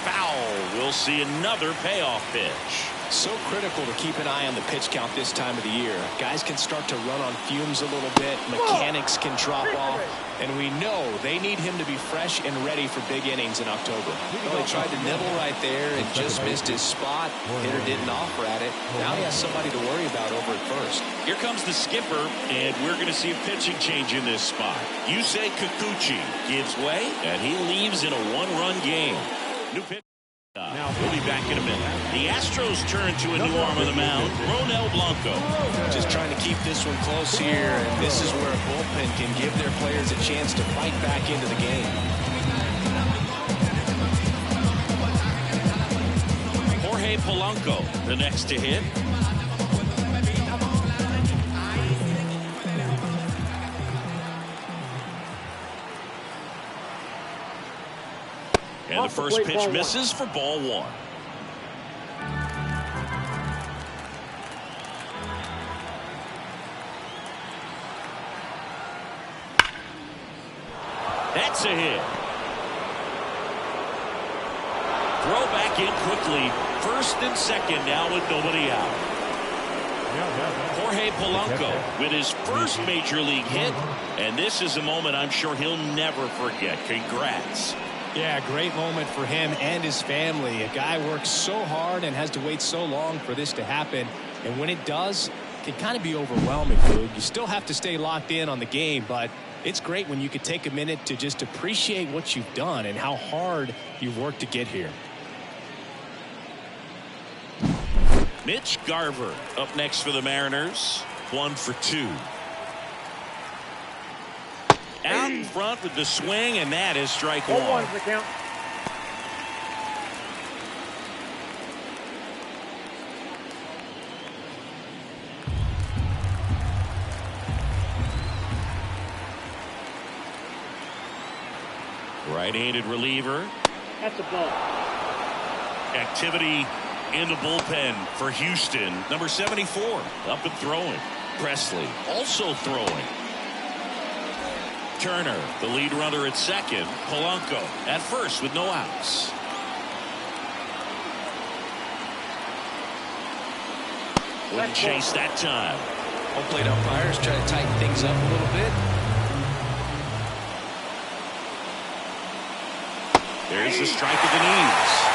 Speaker 1: Foul. We'll see another payoff pitch.
Speaker 2: So critical to keep an eye on the pitch count this time of the year. Guys can start to run on fumes a little bit. Mechanics can drop off. And we know they need him to be fresh and ready for big innings in October. Well, he tried to nibble right there and just missed his spot. Hitter didn't offer at it. Now he has somebody to worry about over at first.
Speaker 1: Here comes the skipper, and we're going to see a pitching change in this spot. Yusei Kikuchi gives way, and he leaves in a 1-run game. New pitch. We'll be back in a minute. The Astros turn to a new arm of the mound, Ronel Blanco.
Speaker 2: Just trying to keep this one close here, and this is where a bullpen can give their players a chance to fight back into the game.
Speaker 1: Jorge Polanco, the next to hit. And the first pitch misses for ball 1. That's a hit. Throw back in quickly. First and second now with nobody out. Jorge Polanco with his first major league hit. And this is a moment I'm sure he'll never forget. Congrats.
Speaker 2: Yeah, great moment for him and his family. A guy works so hard and has to wait so long for this to happen. And when it does, it can kind of be overwhelming, dude. You still have to stay locked in on the game, but it's great when you could take a minute to just appreciate what you've done and how hard you've worked to get here.
Speaker 1: Mitch Garver up next for the Mariners. 1 for 2. Out in front with the swing, and that is strike 1.
Speaker 4: 1's the count.
Speaker 1: Right-handed reliever.
Speaker 4: That's a ball.
Speaker 1: Activity in the bullpen for Houston. Number 74 up and throwing. Presley also throwing. Turner, the lead runner at second. Polanco at first with no outs. Wouldn't chase that time.
Speaker 2: Home plate umpires try to tighten things up a little bit.
Speaker 1: There's the strike of the knees.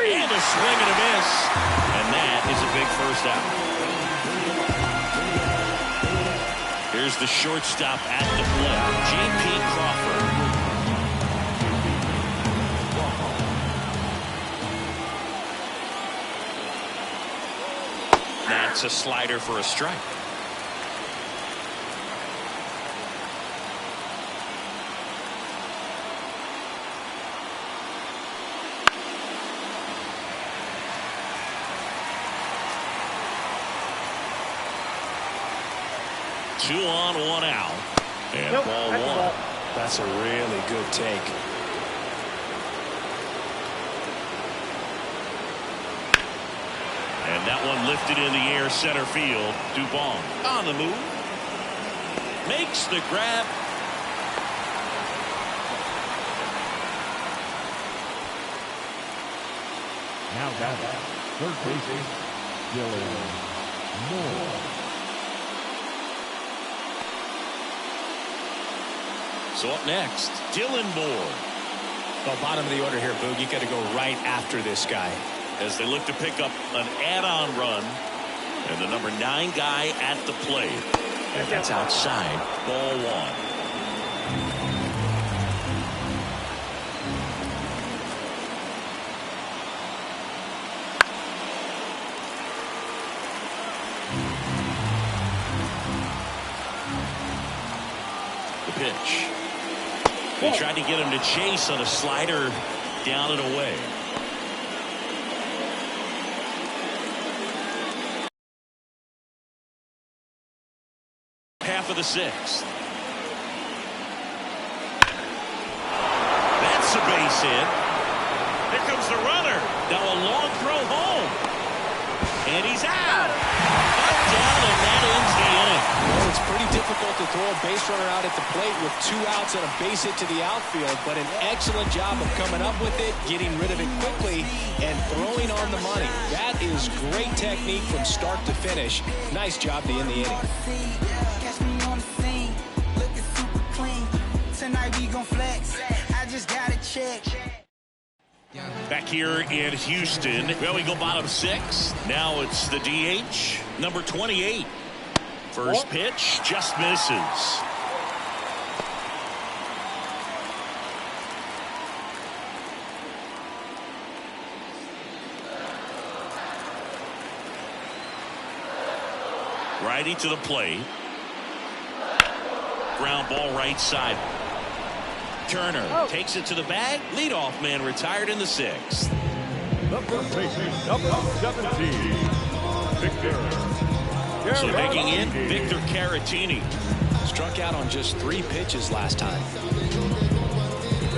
Speaker 1: And a swing and a miss. And that is a big first out. Here's the shortstop at the plate, J.P. Crawford. That's a slider for a strike. Two on, one out. And
Speaker 4: Nope,
Speaker 1: ball
Speaker 4: that's a
Speaker 1: one.
Speaker 4: ball.
Speaker 2: That's a really good take.
Speaker 1: And that one lifted in the air, center field. Dubon on the move. Makes the grab.
Speaker 3: Now batting, third baseman, Dylan Moore.
Speaker 1: So up next, Dylan Moore.
Speaker 2: Well, bottom of the order here, Boog. You got to go right after this guy.
Speaker 1: As they look to pick up an add-on run. And the number 9 guy at the plate. And that's outside. Ball one. The pitch. They tried to get him to chase on a slider down and away. Half of the sixth. That's a base hit. Here comes the runner. Now a long throw home. And he's out. Up, down, and that ends the inning.
Speaker 2: Well, it's pretty difficult to throw a base runner out at the plate with 2 outs and a base hit to the outfield, but an excellent job of coming up with it, getting rid of it quickly, and throwing on the money. That is great technique from start to finish. Nice job to end the inning.
Speaker 5: Tonight we gon' flex. I just gotta check.
Speaker 1: Back here in Houston, well, we go bottom 6. Now it's the DH, number 28. First pitch just misses. Righty to the plate. Ground ball right side. Turner takes it to the bag. Leadoff man retired in the 6th.
Speaker 3: The first baseman, number 17, Victor.
Speaker 1: So making in Victor Caratini.
Speaker 2: Struck out on just 3 pitches last time.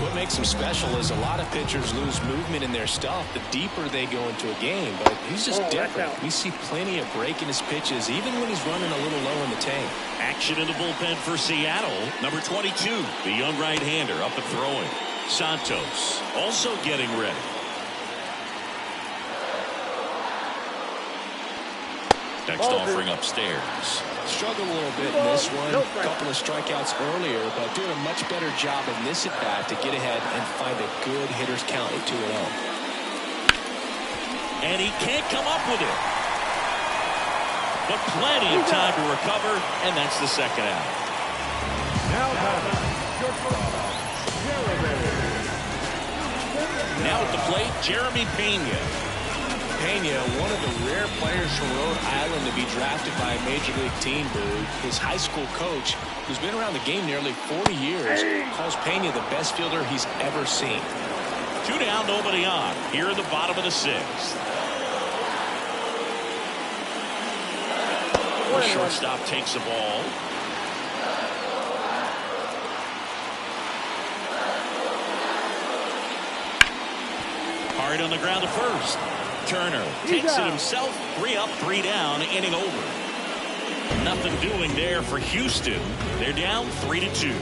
Speaker 2: What makes him special is a lot of pitchers lose movement in their stuff the deeper they go into a game, but he's just different. We see plenty of break in his pitches even when he's running a little low in the tank.
Speaker 1: Action in the bullpen for Seattle. Number 22, the young right-hander up and throwing. Santos also getting ready. Next offering upstairs.
Speaker 2: Struggled a little bit in this one. A couple of strikeouts earlier, but doing a much better job in this at-bat to get ahead and find a good hitter's count at 2-0.
Speaker 1: And he can't come up with it. But plenty of time to recover, and that's the second out.
Speaker 3: Now batting, shortstop, Jeremy.
Speaker 1: Now at the plate, Jeremy Pena.
Speaker 2: Pena, one of the rare players from Rhode Island to be drafted by a major league team, Boog. His high school coach, who's been around the game nearly 40 years, calls Pena the best fielder he's ever seen.
Speaker 1: 2 down, nobody on. Here in the bottom of the 6th. The shortstop takes the ball. Hard on the ground to first. Turner takes it himself. 3 up, 3 down, inning over. Nothing doing there for Houston. They're down 3-2.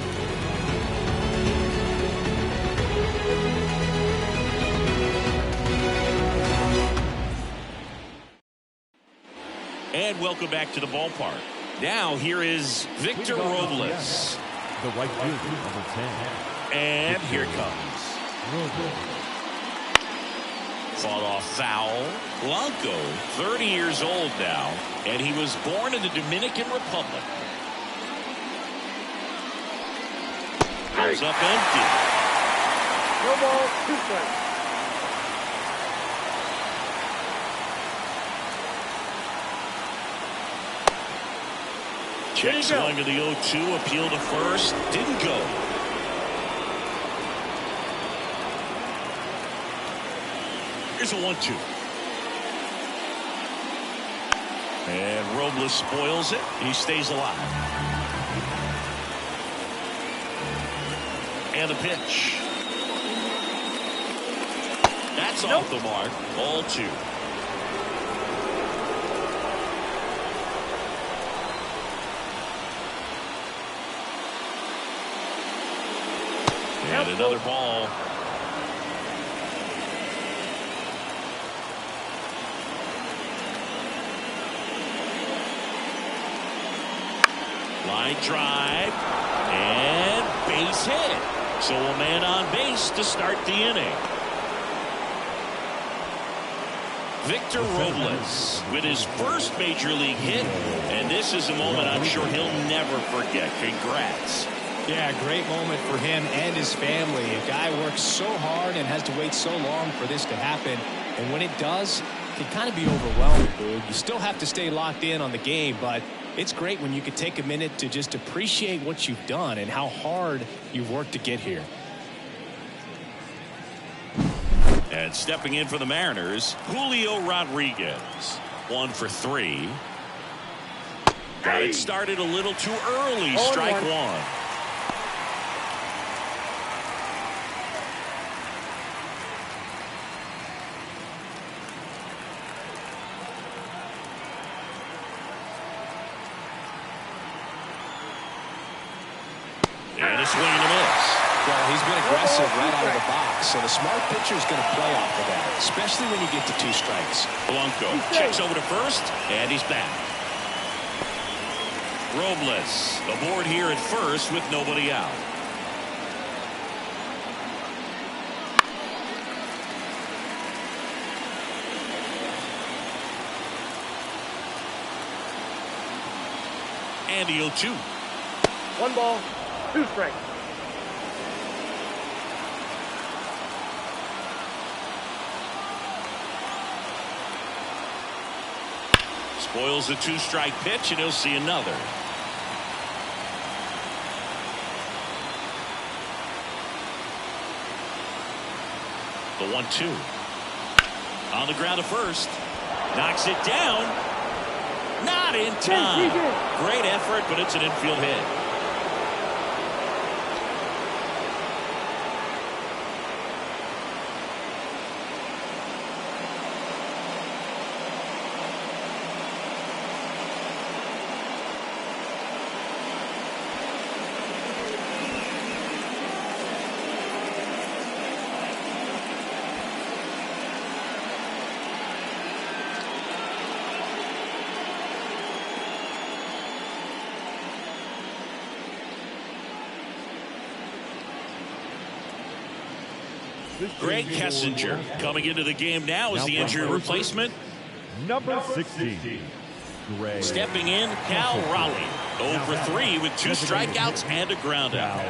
Speaker 1: And welcome back to the ballpark. Now here is Victor Robles.
Speaker 3: The right fielder, number 10.
Speaker 1: And here it comes. Fought off foul. Blanco, 30 years old now, and he was born in the Dominican Republic. Goes up empty.
Speaker 4: No ball, 2 strikes.
Speaker 1: Check swing of the 0-2. Appeal to first. Didn't go. Here's a 1-2. And Robles spoils it. He stays alive. And the pitch. That's off the mark. Ball 2. And another ball. Line drive. And base hit. So a man on base to start the inning. Victor Robles with his first major league hit. And this is a moment I'm sure he'll never forget. Congrats.
Speaker 2: Yeah, great moment for him and his family. A guy works so hard and has to wait so long for this to happen. And when it does, it can kind of be overwhelming, Boog. You still have to stay locked in on the game, but it's great when you could take a minute to just appreciate what you've done and how hard you've worked to get here.
Speaker 1: And stepping in for the Mariners, Julio Rodriguez. 1 for 3. Got it started a little too early. Strike 1. And a swing and a miss.
Speaker 2: Well, he's been aggressive right out of the box, so the smart pitcher is going to play off of that, especially when you get to 2 strikes.
Speaker 1: Blanco checks over to first, and he's back. Robles aboard here at first with nobody out. And the 0-2.
Speaker 4: 1 ball, 2 strikes.
Speaker 1: Spoils the 2-strike pitch, and he'll see another. The 1-2. On the ground to first. Knocks it down. Not in time. Great effort, but it's an infield hit. Greg Kessinger coming into the game now as the injury replacement.
Speaker 3: Number 16. Greg.
Speaker 1: Stepping in, Cal Raleigh. 0 for 3 with 2 strikeouts and a ground out.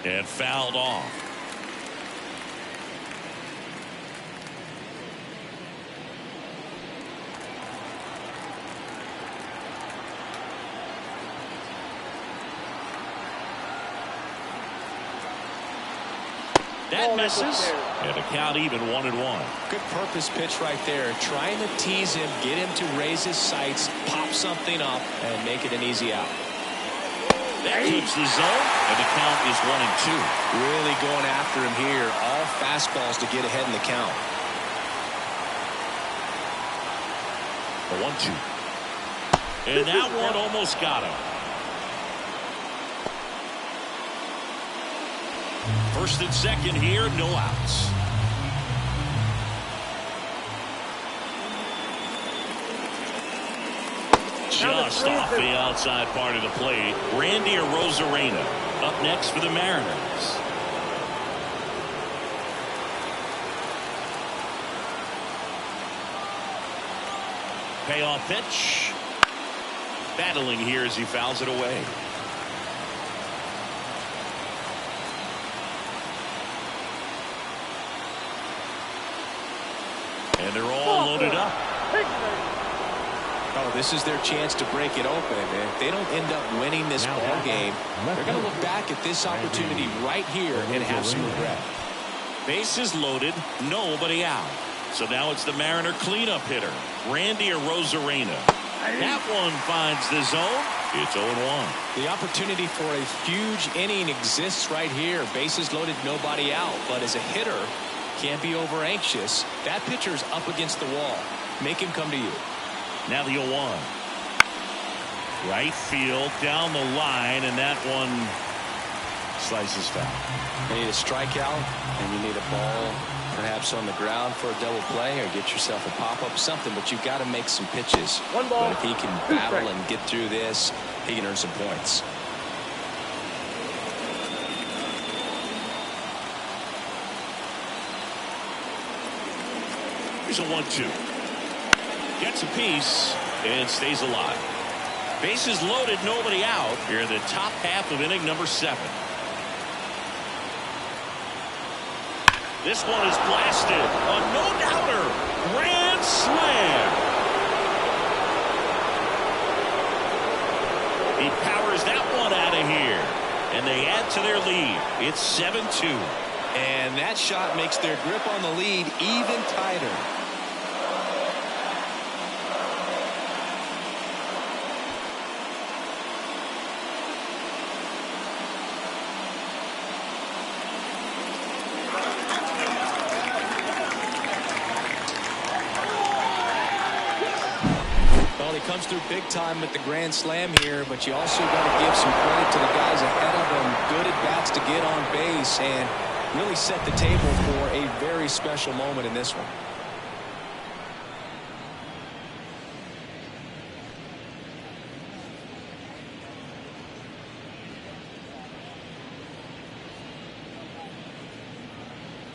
Speaker 1: And fouled off. That misses. And a count even 1-1.
Speaker 2: Good purpose pitch right there. Trying to tease him, get him to raise his sights, pop something up, and make it an easy out.
Speaker 1: That keeps the zone, and the count is 1-2.
Speaker 2: Really going after him here. All fastballs to get ahead in the count.
Speaker 1: The 1-2. And that one almost got him. First and second here, no outs. Just off the outside part of the plate. Randy Arozarena up next for the Mariners. Payoff pitch. Battling here as he fouls it away. And they're all loaded up.
Speaker 2: Oh, this is their chance to break it open. And if they don't end up winning this ball game, they're going to look back at this opportunity right here and have some regret.
Speaker 1: Bases loaded, nobody out. So now it's the Mariner cleanup hitter, Randy Arozarena. That one finds the zone. It's 0-1.
Speaker 2: The opportunity for a huge inning exists right here. Bases loaded, nobody out. But as a hitter, can't be over anxious. That pitcher's up against the wall. Make him come to you.
Speaker 1: Now the 0-1. Right field down the line, and that one slices foul.
Speaker 2: You need a strikeout, and you need a ball perhaps on the ground for a double play, or get yourself a pop-up, something, but you've got to make some pitches.
Speaker 4: One ball,
Speaker 2: but if he can battle and get through this, he can earn some points.
Speaker 1: Here's a 1-2. Gets a piece and stays alive. Bases loaded, nobody out here in the top half of inning number 7. This one is blasted. A no-doubter. Grand slam. He powers that one out of here. And they add to their lead. It's 7-2.
Speaker 2: And that shot makes their grip on the lead even tighter. Comes through big time with the grand slam here, but you also got to give some credit to the guys ahead of him. Good at bats to get on base and really set the table for a very special moment in this one.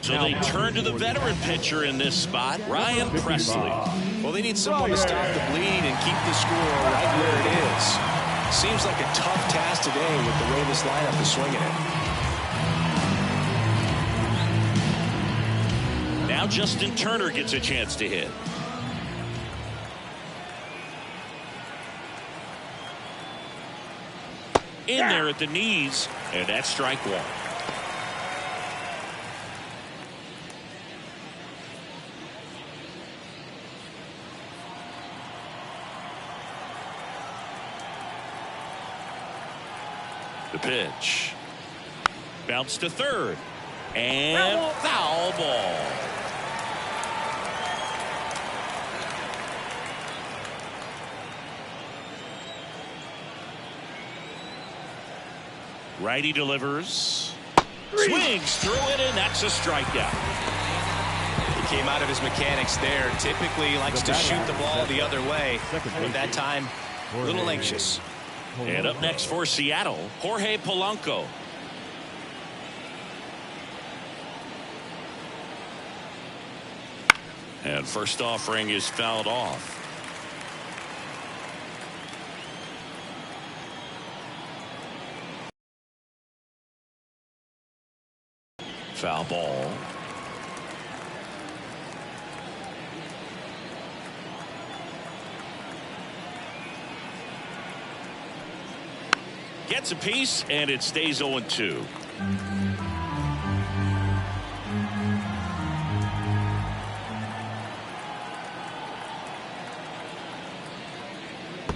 Speaker 1: So they turn to the veteran pitcher in this spot, Ryan Presley.
Speaker 2: Well, they need someone to stop the bleed and keep the score right where it is. Seems like a tough task today with the way this lineup is swinging it.
Speaker 1: Now Justin Turner gets a chance to hit. In there at the knees, and that's strike 1. The pitch. Bounce to third. And foul ball. Righty delivers. Swings through it, and that's a strikeout.
Speaker 2: He came out of his mechanics there. Typically likes to shoot the ball the other way. But that time, a little anxious.
Speaker 1: And up next for Seattle, Jorge Polanco. And first offering is fouled off. Foul ball. Gets a piece, and it stays 0-2.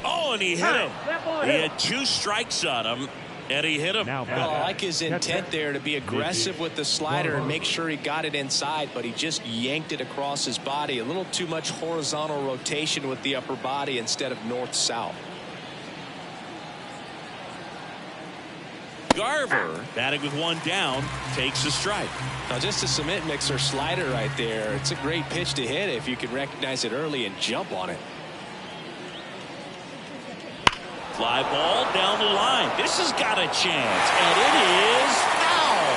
Speaker 1: Oh, and he hit him. He had 2 strikes on him, and he hit him.
Speaker 2: Well, I like his intent there to be aggressive with the slider and make sure he got it inside, but he just yanked it across his body. A little too much horizontal rotation with the upper body instead of north-south.
Speaker 1: Garver, batting with 1 down, takes a strike.
Speaker 2: Now, just a cement mixer slider right there. It's a great pitch to hit if you can recognize it early and jump on it.
Speaker 1: Fly ball down the line. This has got a chance, and it is foul.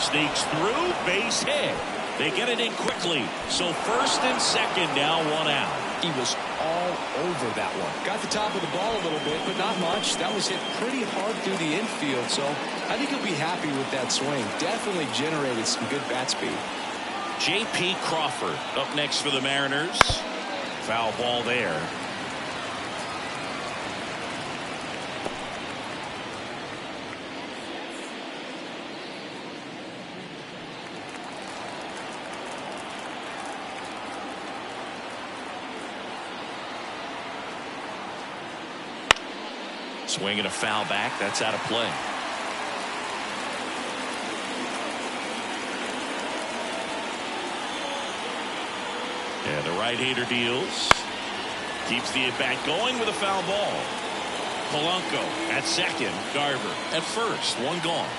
Speaker 1: sneaks through, base hit. They get it in quickly. So first and second, now one out.
Speaker 2: He was all over that one. Got the top of the ball a little bit, but not much. That was hit pretty hard through the infield, so I think he'll be happy with that swing. Definitely generated some good bat speed.
Speaker 1: J.P. Crawford up next for the Mariners. Foul ball there. Swing and a foul back. That's out of play. And the right-hander deals. Keeps the at-bat going with a foul ball. Polanco at second. Garver at first. One gone.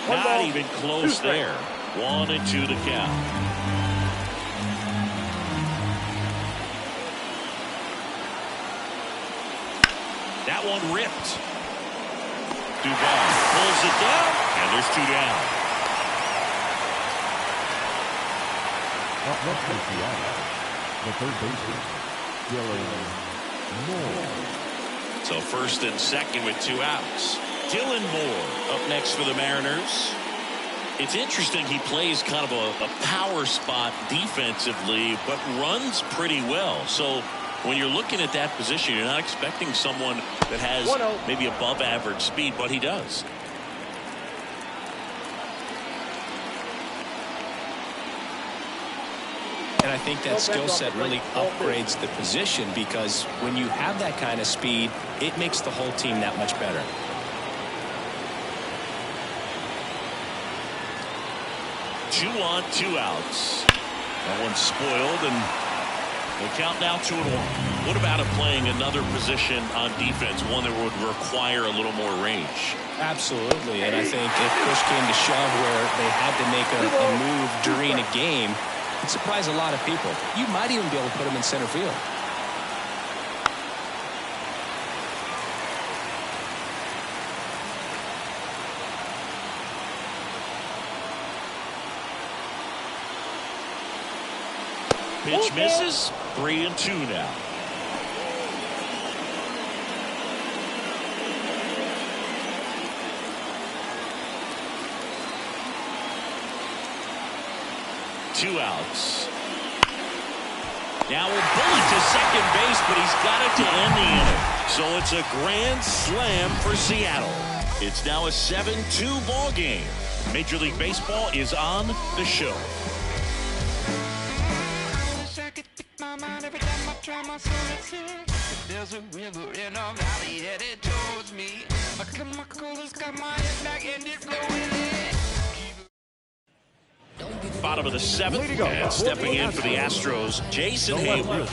Speaker 1: Not even close there. 1-2 to count. That one ripped. Duvall pulls it down, and there's two down.
Speaker 3: Up next is Seattle, the third baseman, Dylan Moore.
Speaker 1: So first and second with two outs. Dylan Moore up next for the Mariners. It's interesting, he plays kind of a power spot defensively, but runs pretty well. So when you're looking at that position, you're not expecting someone that has maybe above average speed, but he does.
Speaker 2: And I think that skill set really upgrades the position, because when you have that kind of speed, it makes the whole team that much better.
Speaker 1: Two on, two outs. That one's spoiled, and the count now 2-1. What about him playing another position on defense, one that would require a little more range?
Speaker 2: Absolutely, and I think if push came to shove where they had to make a move during a game, it'd surprise a lot of people. You might even be able to put him in center field.
Speaker 1: Pitch misses. 3-2 now. Two outs. Now a bullet to second base, but he's got it to end the inning. So it's a grand slam for Seattle. It's now a 7-2 ball game. Major League Baseball is on the show.
Speaker 6: There's a river in a valley headed towards me. My coolest got my head back and it flowing in.
Speaker 1: Bottom of the seventh, and stepping in for the Astros, Jason Hayward.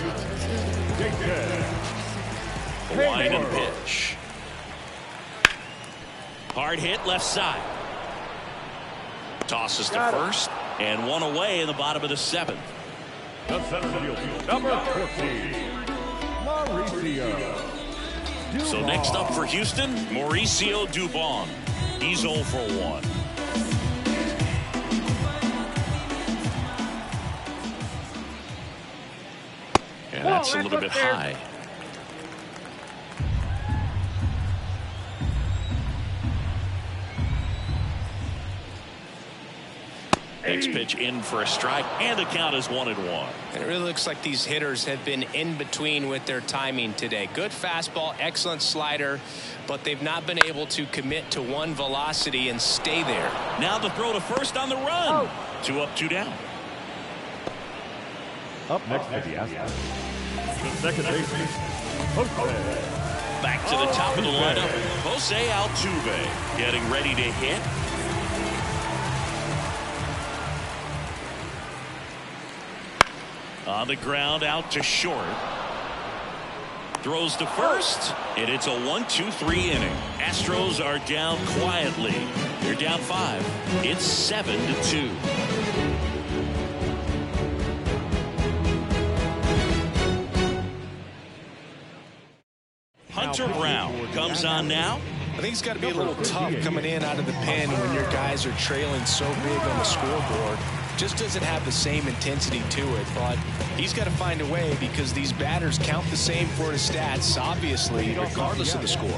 Speaker 1: Line and pitch. Hard hit left side. Tosses to first, and one away in the bottom of the seventh.
Speaker 3: The center field, number 14, Mauricio.
Speaker 1: So next up for Houston, Mauricio Dubon. He's 0 for 1. And that's a little bit high. Next pitch in for a strike, and the count is 1-1.
Speaker 2: And it really looks like these hitters have been in between with their timing today. Good fastball, excellent slider, but they've not been able to commit to one velocity and stay there.
Speaker 1: Now the throw to first on the run. 2 up, 2 down.
Speaker 3: Up next for the Astros, the second baseman, Jose.
Speaker 1: Back to the top of the lineup, Jose Altuve getting ready to hit. On the ground, out to short. Throws to first, and it's a 1-2-3 inning. Astros are down quietly. They're down 5. It's 7-2. Hunter Brown comes on now.
Speaker 2: I think it's got to be a little tough coming in out of the pen when your guys are trailing so big on the scoreboard. Just doesn't have the same intensity to it, but he's got to find a way because these batters count the same for his stats, obviously, regardless of the score.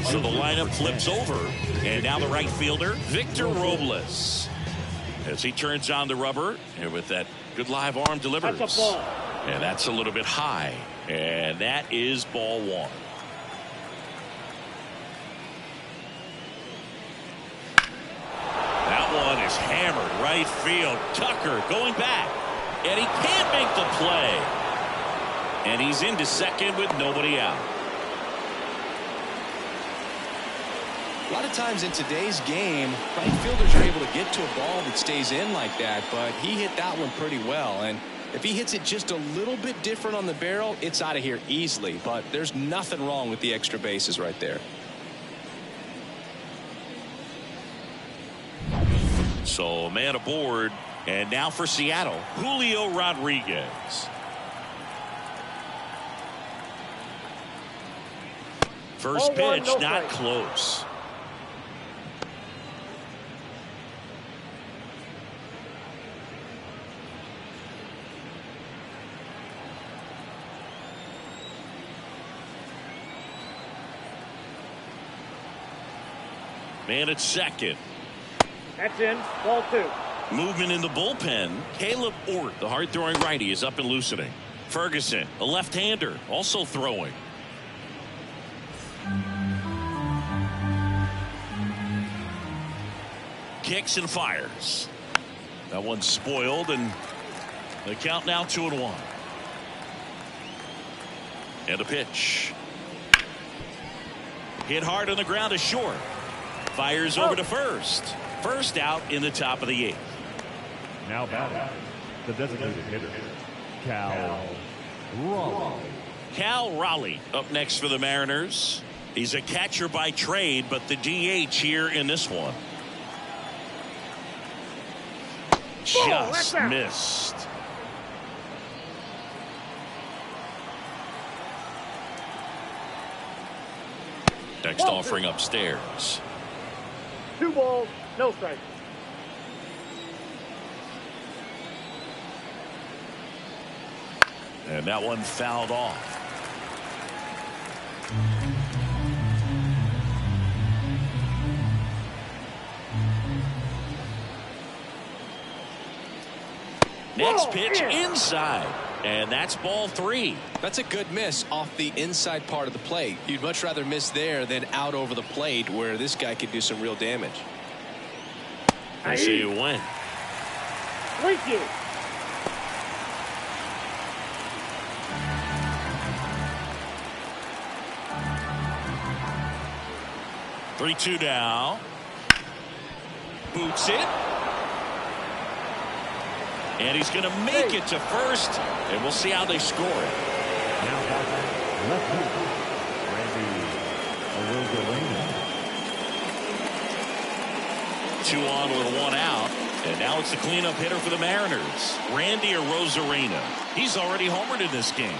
Speaker 1: So the lineup flips over, and now the right fielder, Victor Robles, as he turns on the rubber, and with that good live arm delivers.
Speaker 4: That's a ball.
Speaker 1: And that's a little bit high, and that is ball one. One is hammered right field. Tucker going back, and he can't make the play, and he's into second with nobody out.
Speaker 2: A lot of times in today's game, right fielders are able to get to a ball that stays in like that, but he hit that one pretty well, and if he hits it just a little bit different on the barrel, it's out of here easily, but there's nothing wrong with the extra bases right there.
Speaker 1: So man aboard, and now for Seattle, Julio Rodriguez. First pitch, not close. Man at second.
Speaker 4: That's in. Ball two.
Speaker 1: Movement in the bullpen. Caleb Ort, the hard-throwing righty, is up and loosening. Ferguson, a left-hander, also throwing. Kicks and fires. That one's spoiled, and the count now 2-1. And a pitch. Hit hard on the ground to short. Fires over to first. First out in the top of the 8th.
Speaker 3: Now batting, the designated hitter, Cal Raleigh.
Speaker 1: Cal Raleigh up next for the Mariners. He's a catcher by trade, but the DH here in this one. Just missed. Next offering upstairs.
Speaker 4: 2 balls, no strikes.
Speaker 1: And that one fouled off. Next pitch inside, and that's ball 3.
Speaker 2: That's a good miss off the inside part of the plate. You'd much rather miss there than out over the plate where this guy could do some real damage.
Speaker 1: I see you win.
Speaker 4: Thank you.
Speaker 1: Three-two now. Boots it. And he's going to make it to first, and we'll see how they score it.
Speaker 3: Now batting, left field, Randy Arozarena.
Speaker 1: 2 on with 1 out, and now it's the cleanup hitter for the Mariners, Randy Arozarena. He's already homered in this game.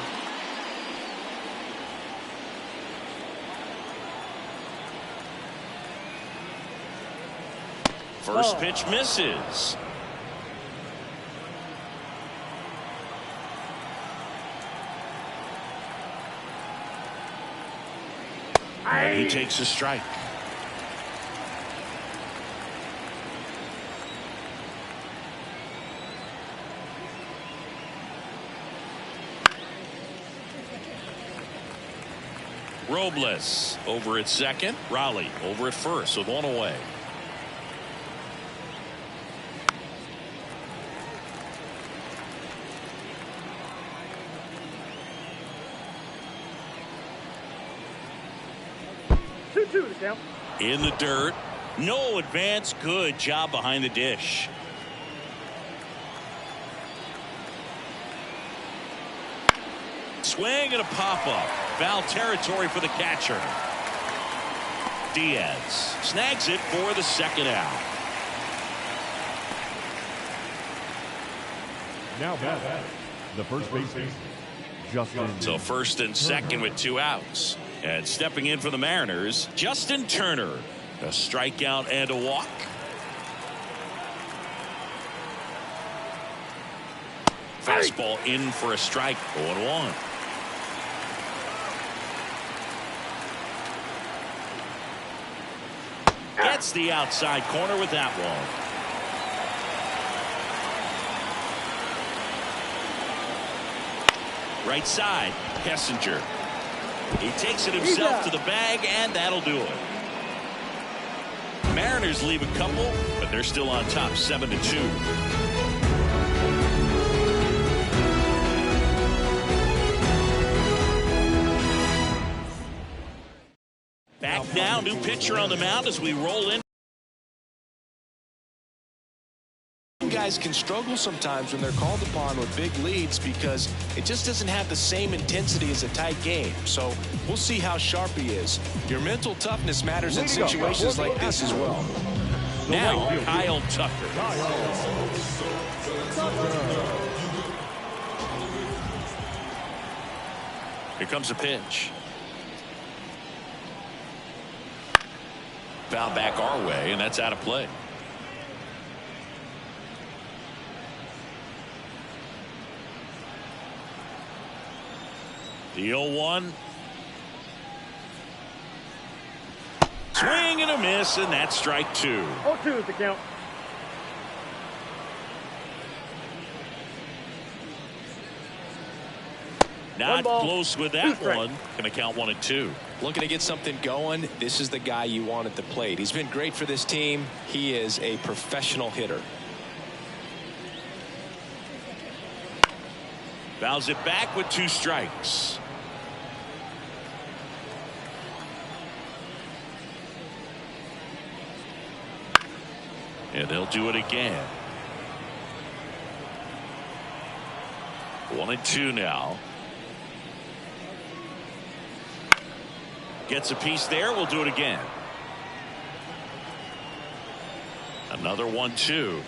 Speaker 1: First pitch misses. And he takes a strike. Robles over at second. Raleigh over at first with 1 away. In the dirt. No advance. Good job behind the dish. Swing and a pop-up. Foul territory for the catcher. Diaz snags it for the second out.
Speaker 3: Now batting, the first baseman, Justin.
Speaker 1: So first and second with 2 outs. And stepping in for the Mariners, Justin Turner. A strikeout and a walk. Fastball in for a strike. 0-1. Gets the outside corner with that one. Right side, Kessinger. He takes it himself to the bag, and that'll do it. Mariners leave a couple, but they're still on top, 7-2. Back now, new pitcher on the mound as we roll in.
Speaker 2: Guys can struggle sometimes when they're called upon with big leads because it just doesn't have the same intensity as a tight game. So we'll see how sharp he is. Your mental toughness matters in situations like this as well.
Speaker 1: Now Kyle Tucker. Here comes a pitch. Foul back our way, and that's out of play. The 0-1. Swing and a miss, and that's strike 2.
Speaker 4: 0-2 is the count.
Speaker 1: Not close with that one. Going to count 1-2.
Speaker 2: Looking to get something going. This is the guy you want at the plate. He's been great for this team. He is a professional hitter.
Speaker 1: Fouls it back with 2 strikes. And they'll do it again. 1-2 now. Gets a piece there. We'll do it again. Another 1-2.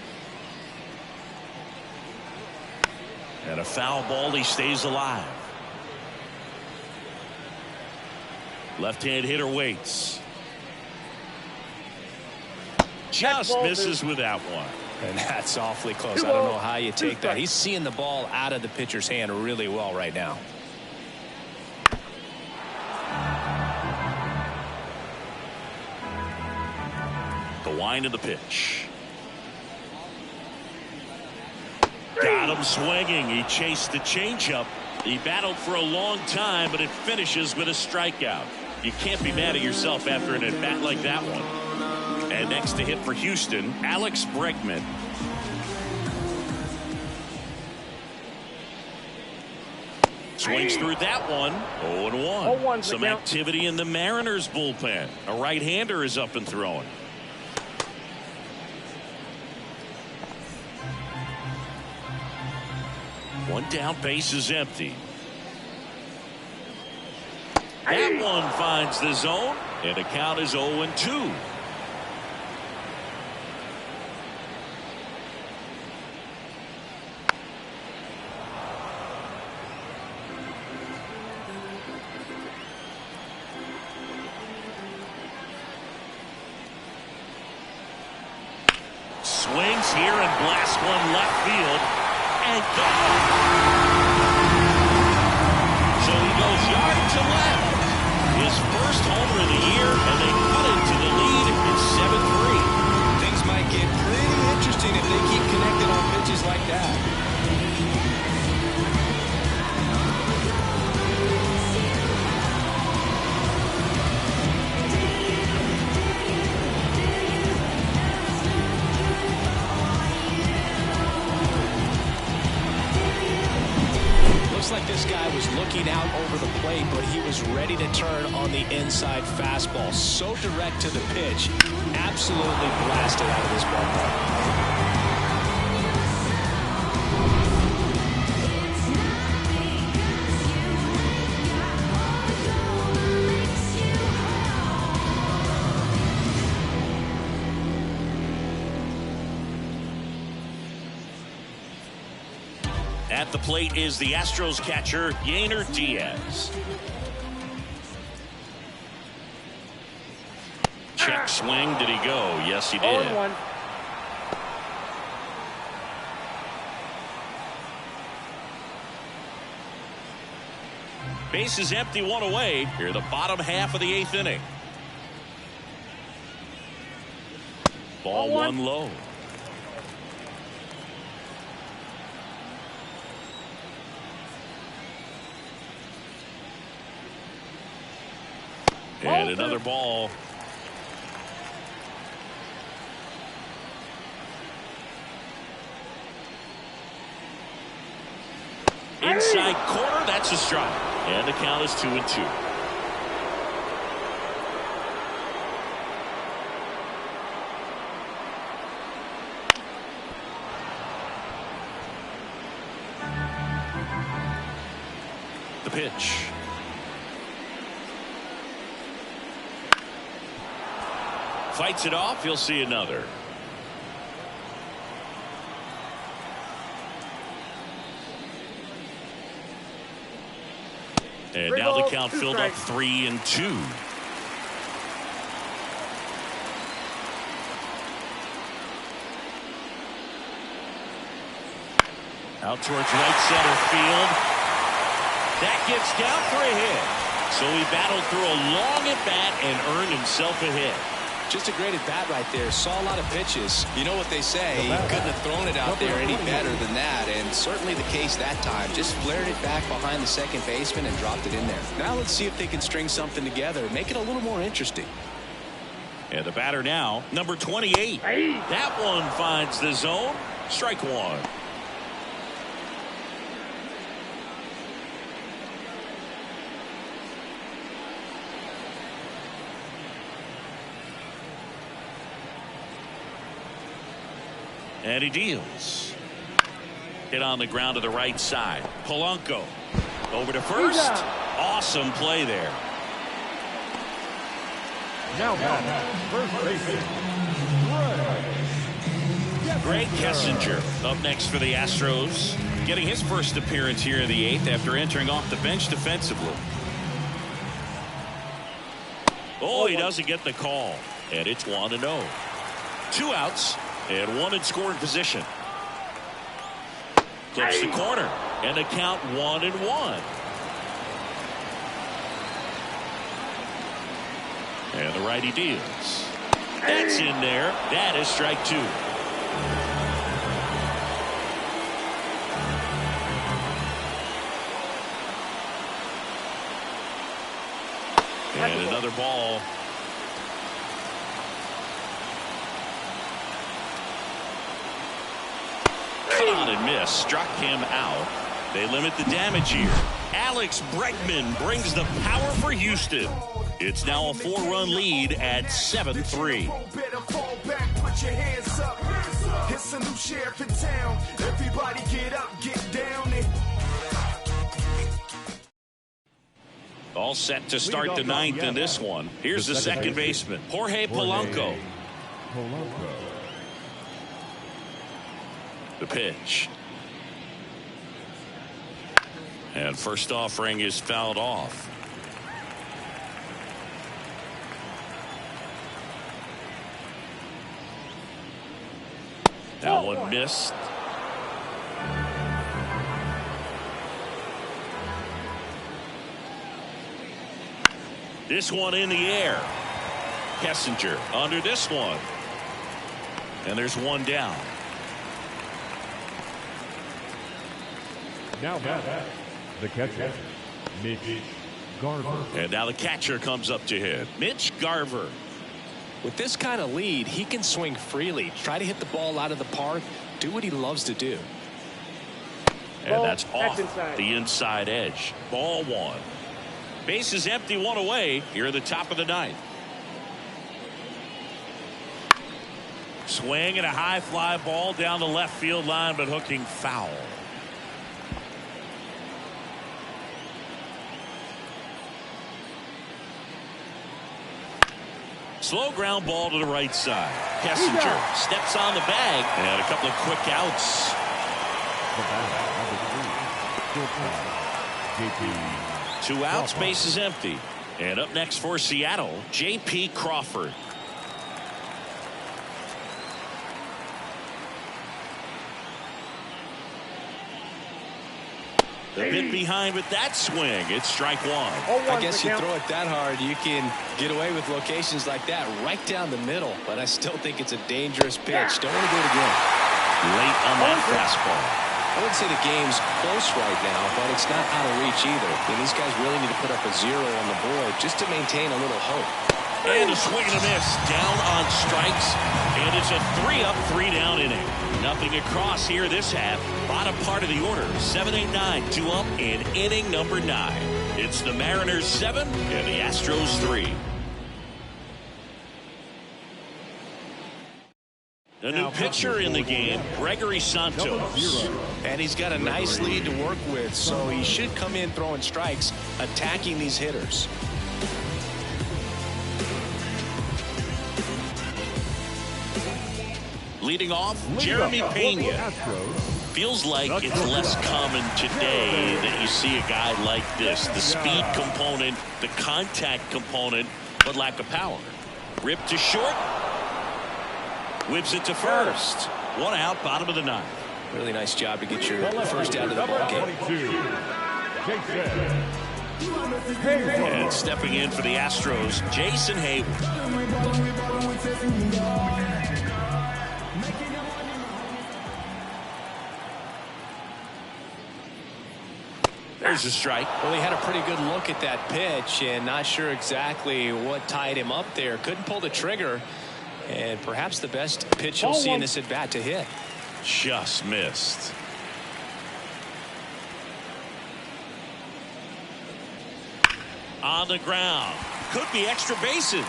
Speaker 1: And a foul ball. He stays alive. Left-hand hitter waits. Just misses with that one.
Speaker 2: And that's awfully close. I don't know how you take that. He's seeing the ball out of the pitcher's hand really well right now.
Speaker 1: The wind of the pitch. Got him swinging. He chased the changeup. He battled for a long time, but it finishes with a strikeout. You can't be mad at yourself after an at-bat like that one. And next to hit for Houston, Alex Bregman. Swings through that one. 0-1. Some activity in the Mariners bullpen. A right-hander is up and throwing. One down, base is empty. That one finds the zone, and the count is 0-2. Swings here and blasts one left field. And gone. So he goes yard to left. His first homer of the year, and they cut it to the lead in 7-3.
Speaker 2: Things might get pretty interesting if they keep connected on pitches like that. Looks like this guy was looking out over the plate, but he was ready to turn on the inside fastball. So direct to the pitch. Absolutely blasted out of this ballpark.
Speaker 1: At the plate is the Astros catcher, Yainer Diaz. Check swing. Did he go? Yes, he did.
Speaker 4: 0-1.
Speaker 1: Base is empty, one away. Here, the bottom half of the 8th inning. Ball 1 low. And another ball. Inside corner, that's a strike. And the count is 2-2. The pitch. Fights it off. He'll see another. And now the count filled up 3-2. Out towards right center field. That gets down for a hit. So he battled through a long at bat and earned himself a hit.
Speaker 2: Just a great at bat right there. Saw a lot of pitches. You know what they say, he couldn't have thrown it out there any better than that, and certainly the case that time. Just flared it back behind the second baseman and dropped it in there. Now let's see if they can string something together, make it a little more interesting.
Speaker 1: And the batter now, number 28. That one finds the zone. Strike one. And he deals. Hit on the ground to the right side. Polanco over to first. Awesome play there.
Speaker 3: Now first baseman,
Speaker 1: Greg Kessinger up next for the Astros, getting his first appearance here in the 8th after entering off the bench defensively. Oh, he doesn't get the call, and it's 1-0. 2 outs and 1 in scoring position. Clips the corner, and the count 1-1. And the righty deals. That's in there. That is strike 2. And another ball. Cut on and miss. Struck him out. They limit the damage here. Alex Bregman brings the power for Houston. It's now a 4-run lead at 7-3.
Speaker 7: It's a new sheriff in town. Everybody get up, get down.
Speaker 1: All set to start the 9th in this one. Here's the second baseman, Jorge Polanco. The pitch. And first offering is fouled off. That one missed. This one in the air. Kessinger under this one. And there's one down.
Speaker 3: Now the catcher, Mitch Garver.
Speaker 1: And now the catcher comes up to hit. Mitch Garver.
Speaker 2: With this kind of lead, he can swing freely, try to hit the ball out of the park, do what he loves to do.
Speaker 1: And that's off the inside edge. Ball 1. Base is empty, 1 away here at the top of the 9th. Swing and a high fly ball down the left field line, but hooking foul. Slow ground ball to the right side. Kessinger steps on the bag, and a couple of quick outs.
Speaker 3: JP.
Speaker 1: 2 outs, base is empty. And up next for Seattle, J.P. Crawford. The bit behind with that swing. It's strike one.
Speaker 2: I guess you throw it that hard, you can get away with locations like that right down the middle. But I still think it's a dangerous pitch. Don't want to do it again.
Speaker 1: Late on that fastball.
Speaker 2: I wouldn't say the game's close right now, but it's not out of reach either. I mean, these guys really need to put up a 0 on the board just to maintain a little hope.
Speaker 1: And a swing and a miss. Down on strikes. And it's a 3-up, 3-down inning. Nothing across here this half. Bottom part of the order. 7, 8, 9. 2 up in inning number 9. It's the Mariners 7 and the Astros 3. A new pitcher in the game, Gregory Santos.
Speaker 2: And he's got a nice lead to work with, so he should come in throwing strikes, attacking these hitters.
Speaker 1: Leading off, Jeremy Pena. Feels like it's less common today that you see a guy like this. The speed component, the contact component, but lack of power. Ripped to short. Whips it to first. 1 out, bottom of the 9th.
Speaker 2: Really nice job to get your first out of the ballgame.
Speaker 1: And stepping in for the Astros, Jason Hayward. There's a strike.
Speaker 2: Well, he had a pretty good look at that pitch and not sure exactly what tied him up there. Couldn't pull the trigger. And perhaps the best pitch you'll see in this at bat to hit.
Speaker 1: Just missed. On the ground. Could be extra bases.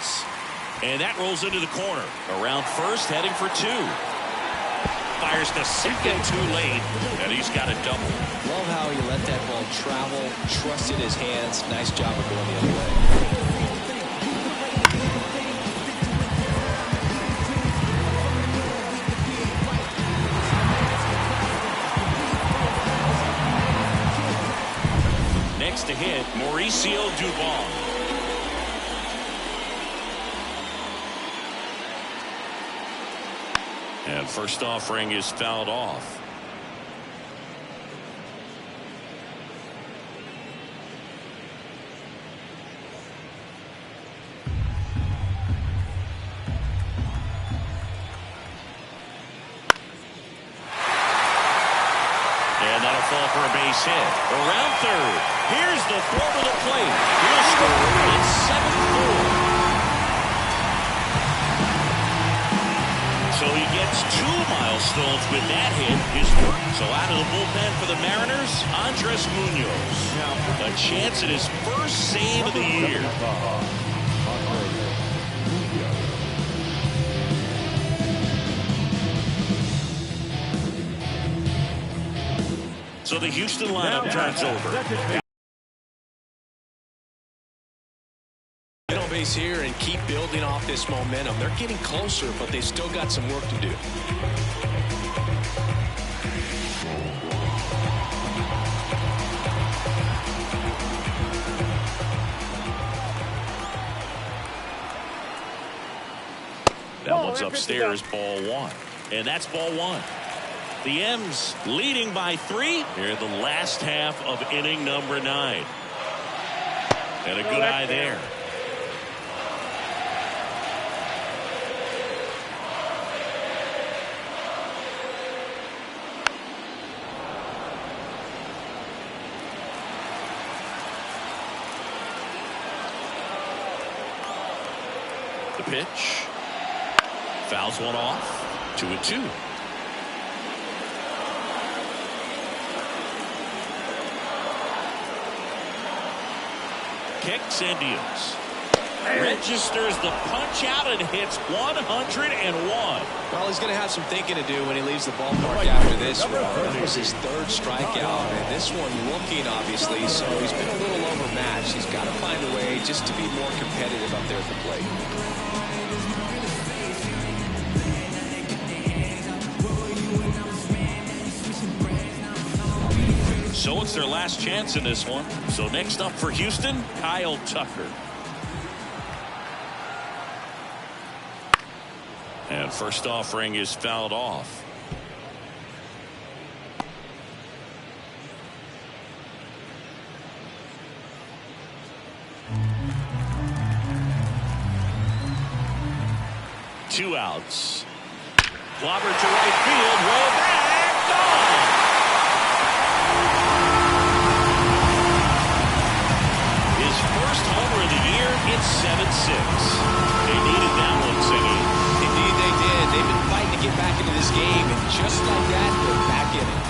Speaker 1: And that rolls into the corner. Around first, heading for 2. Fires to second too late. And he's got a double.
Speaker 2: Love how he let that ball travel. Trusted his hands. Nice job of going the other way.
Speaker 1: To hit, Mauricio Dubon. And first offering is fouled off. And that'll fall for a base hit. Around third. Here's the throw to the plate. He'll score. It's 7-4. So he gets 2 milestones with that hit. So out of the bullpen for the Mariners, Andres Munoz. A chance at his first save of the year. So the Houston lineup turns over.
Speaker 2: Get on base here and keep building off this momentum. They're getting closer, but they still got some work to do.
Speaker 1: That one's upstairs, ball 1. And that's ball 1. The M's leading by 3 here in the last half of inning number 9. And a good eye there. The pitch. Fouls one off. 2-2. Kicks and deals. Registers the punch out and hits 101.
Speaker 2: Well, he's going to have some thinking to do when he leaves the ballpark after this one. That was his 3rd strikeout, and this one looking, obviously, so he's been a little overmatched. He's got to find a way just to be more competitive up there at the plate.
Speaker 1: So it's their last chance in this one. So next up for Houston, Kyle Tucker. And first offering is fouled off. 2 outs. Clobbered to right field, way back, gone. His first homer of the year, it's 7-6. They needed that one, Singy.
Speaker 2: Indeed they did. They've been fighting to get back into this game, and just like that, they're back in it.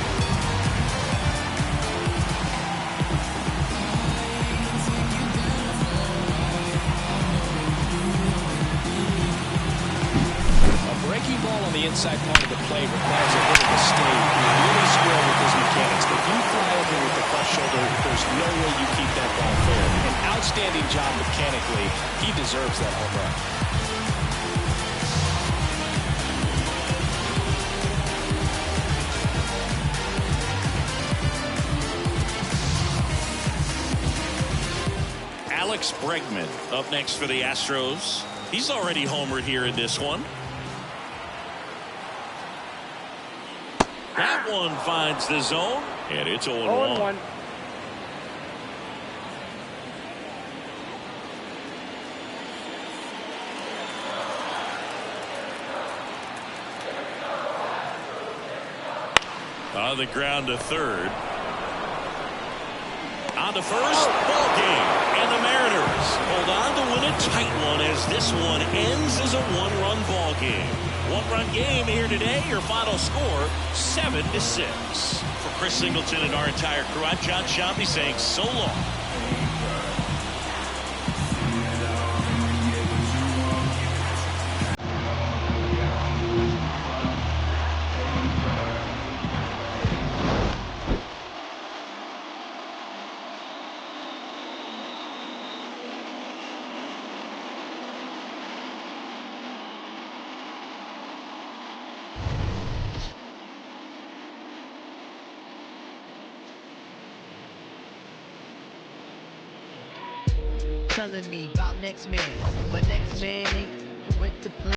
Speaker 2: Breaking ball on the inside part of the plate requires a bit of a stay. Really square with his mechanics. If you fly over with the front shoulder, there's no way you keep that ball fair. An outstanding job mechanically. He deserves that home run.
Speaker 1: Alex Bregman up next for the Astros. He's already homered here in this one. That one finds the zone, and it's 0-1. On the ground to third. On to first, ball game. And the Mariners hold on to win a tight one as this one ends as a one-run ball game. One-run game here today. Your final score, 7-6. For Chris Singleton and our entire crew, I'm John Shambi saying so long.
Speaker 8: Telling me about next man, but next man ain't went to play.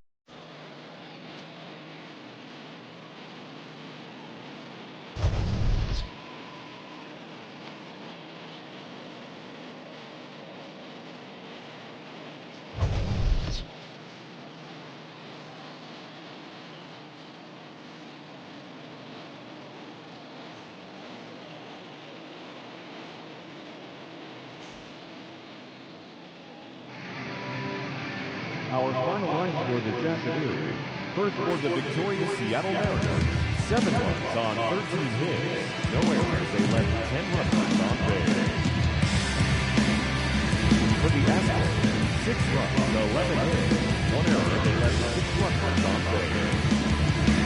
Speaker 3: Our final line score this afternoon. First for the victorious Seattle Mariners, 7 runs on 13 hits. No errors, they left 10 runners on base. For the Astros, 6 runs, 11 hits. 1 error, they left 6 runners on base.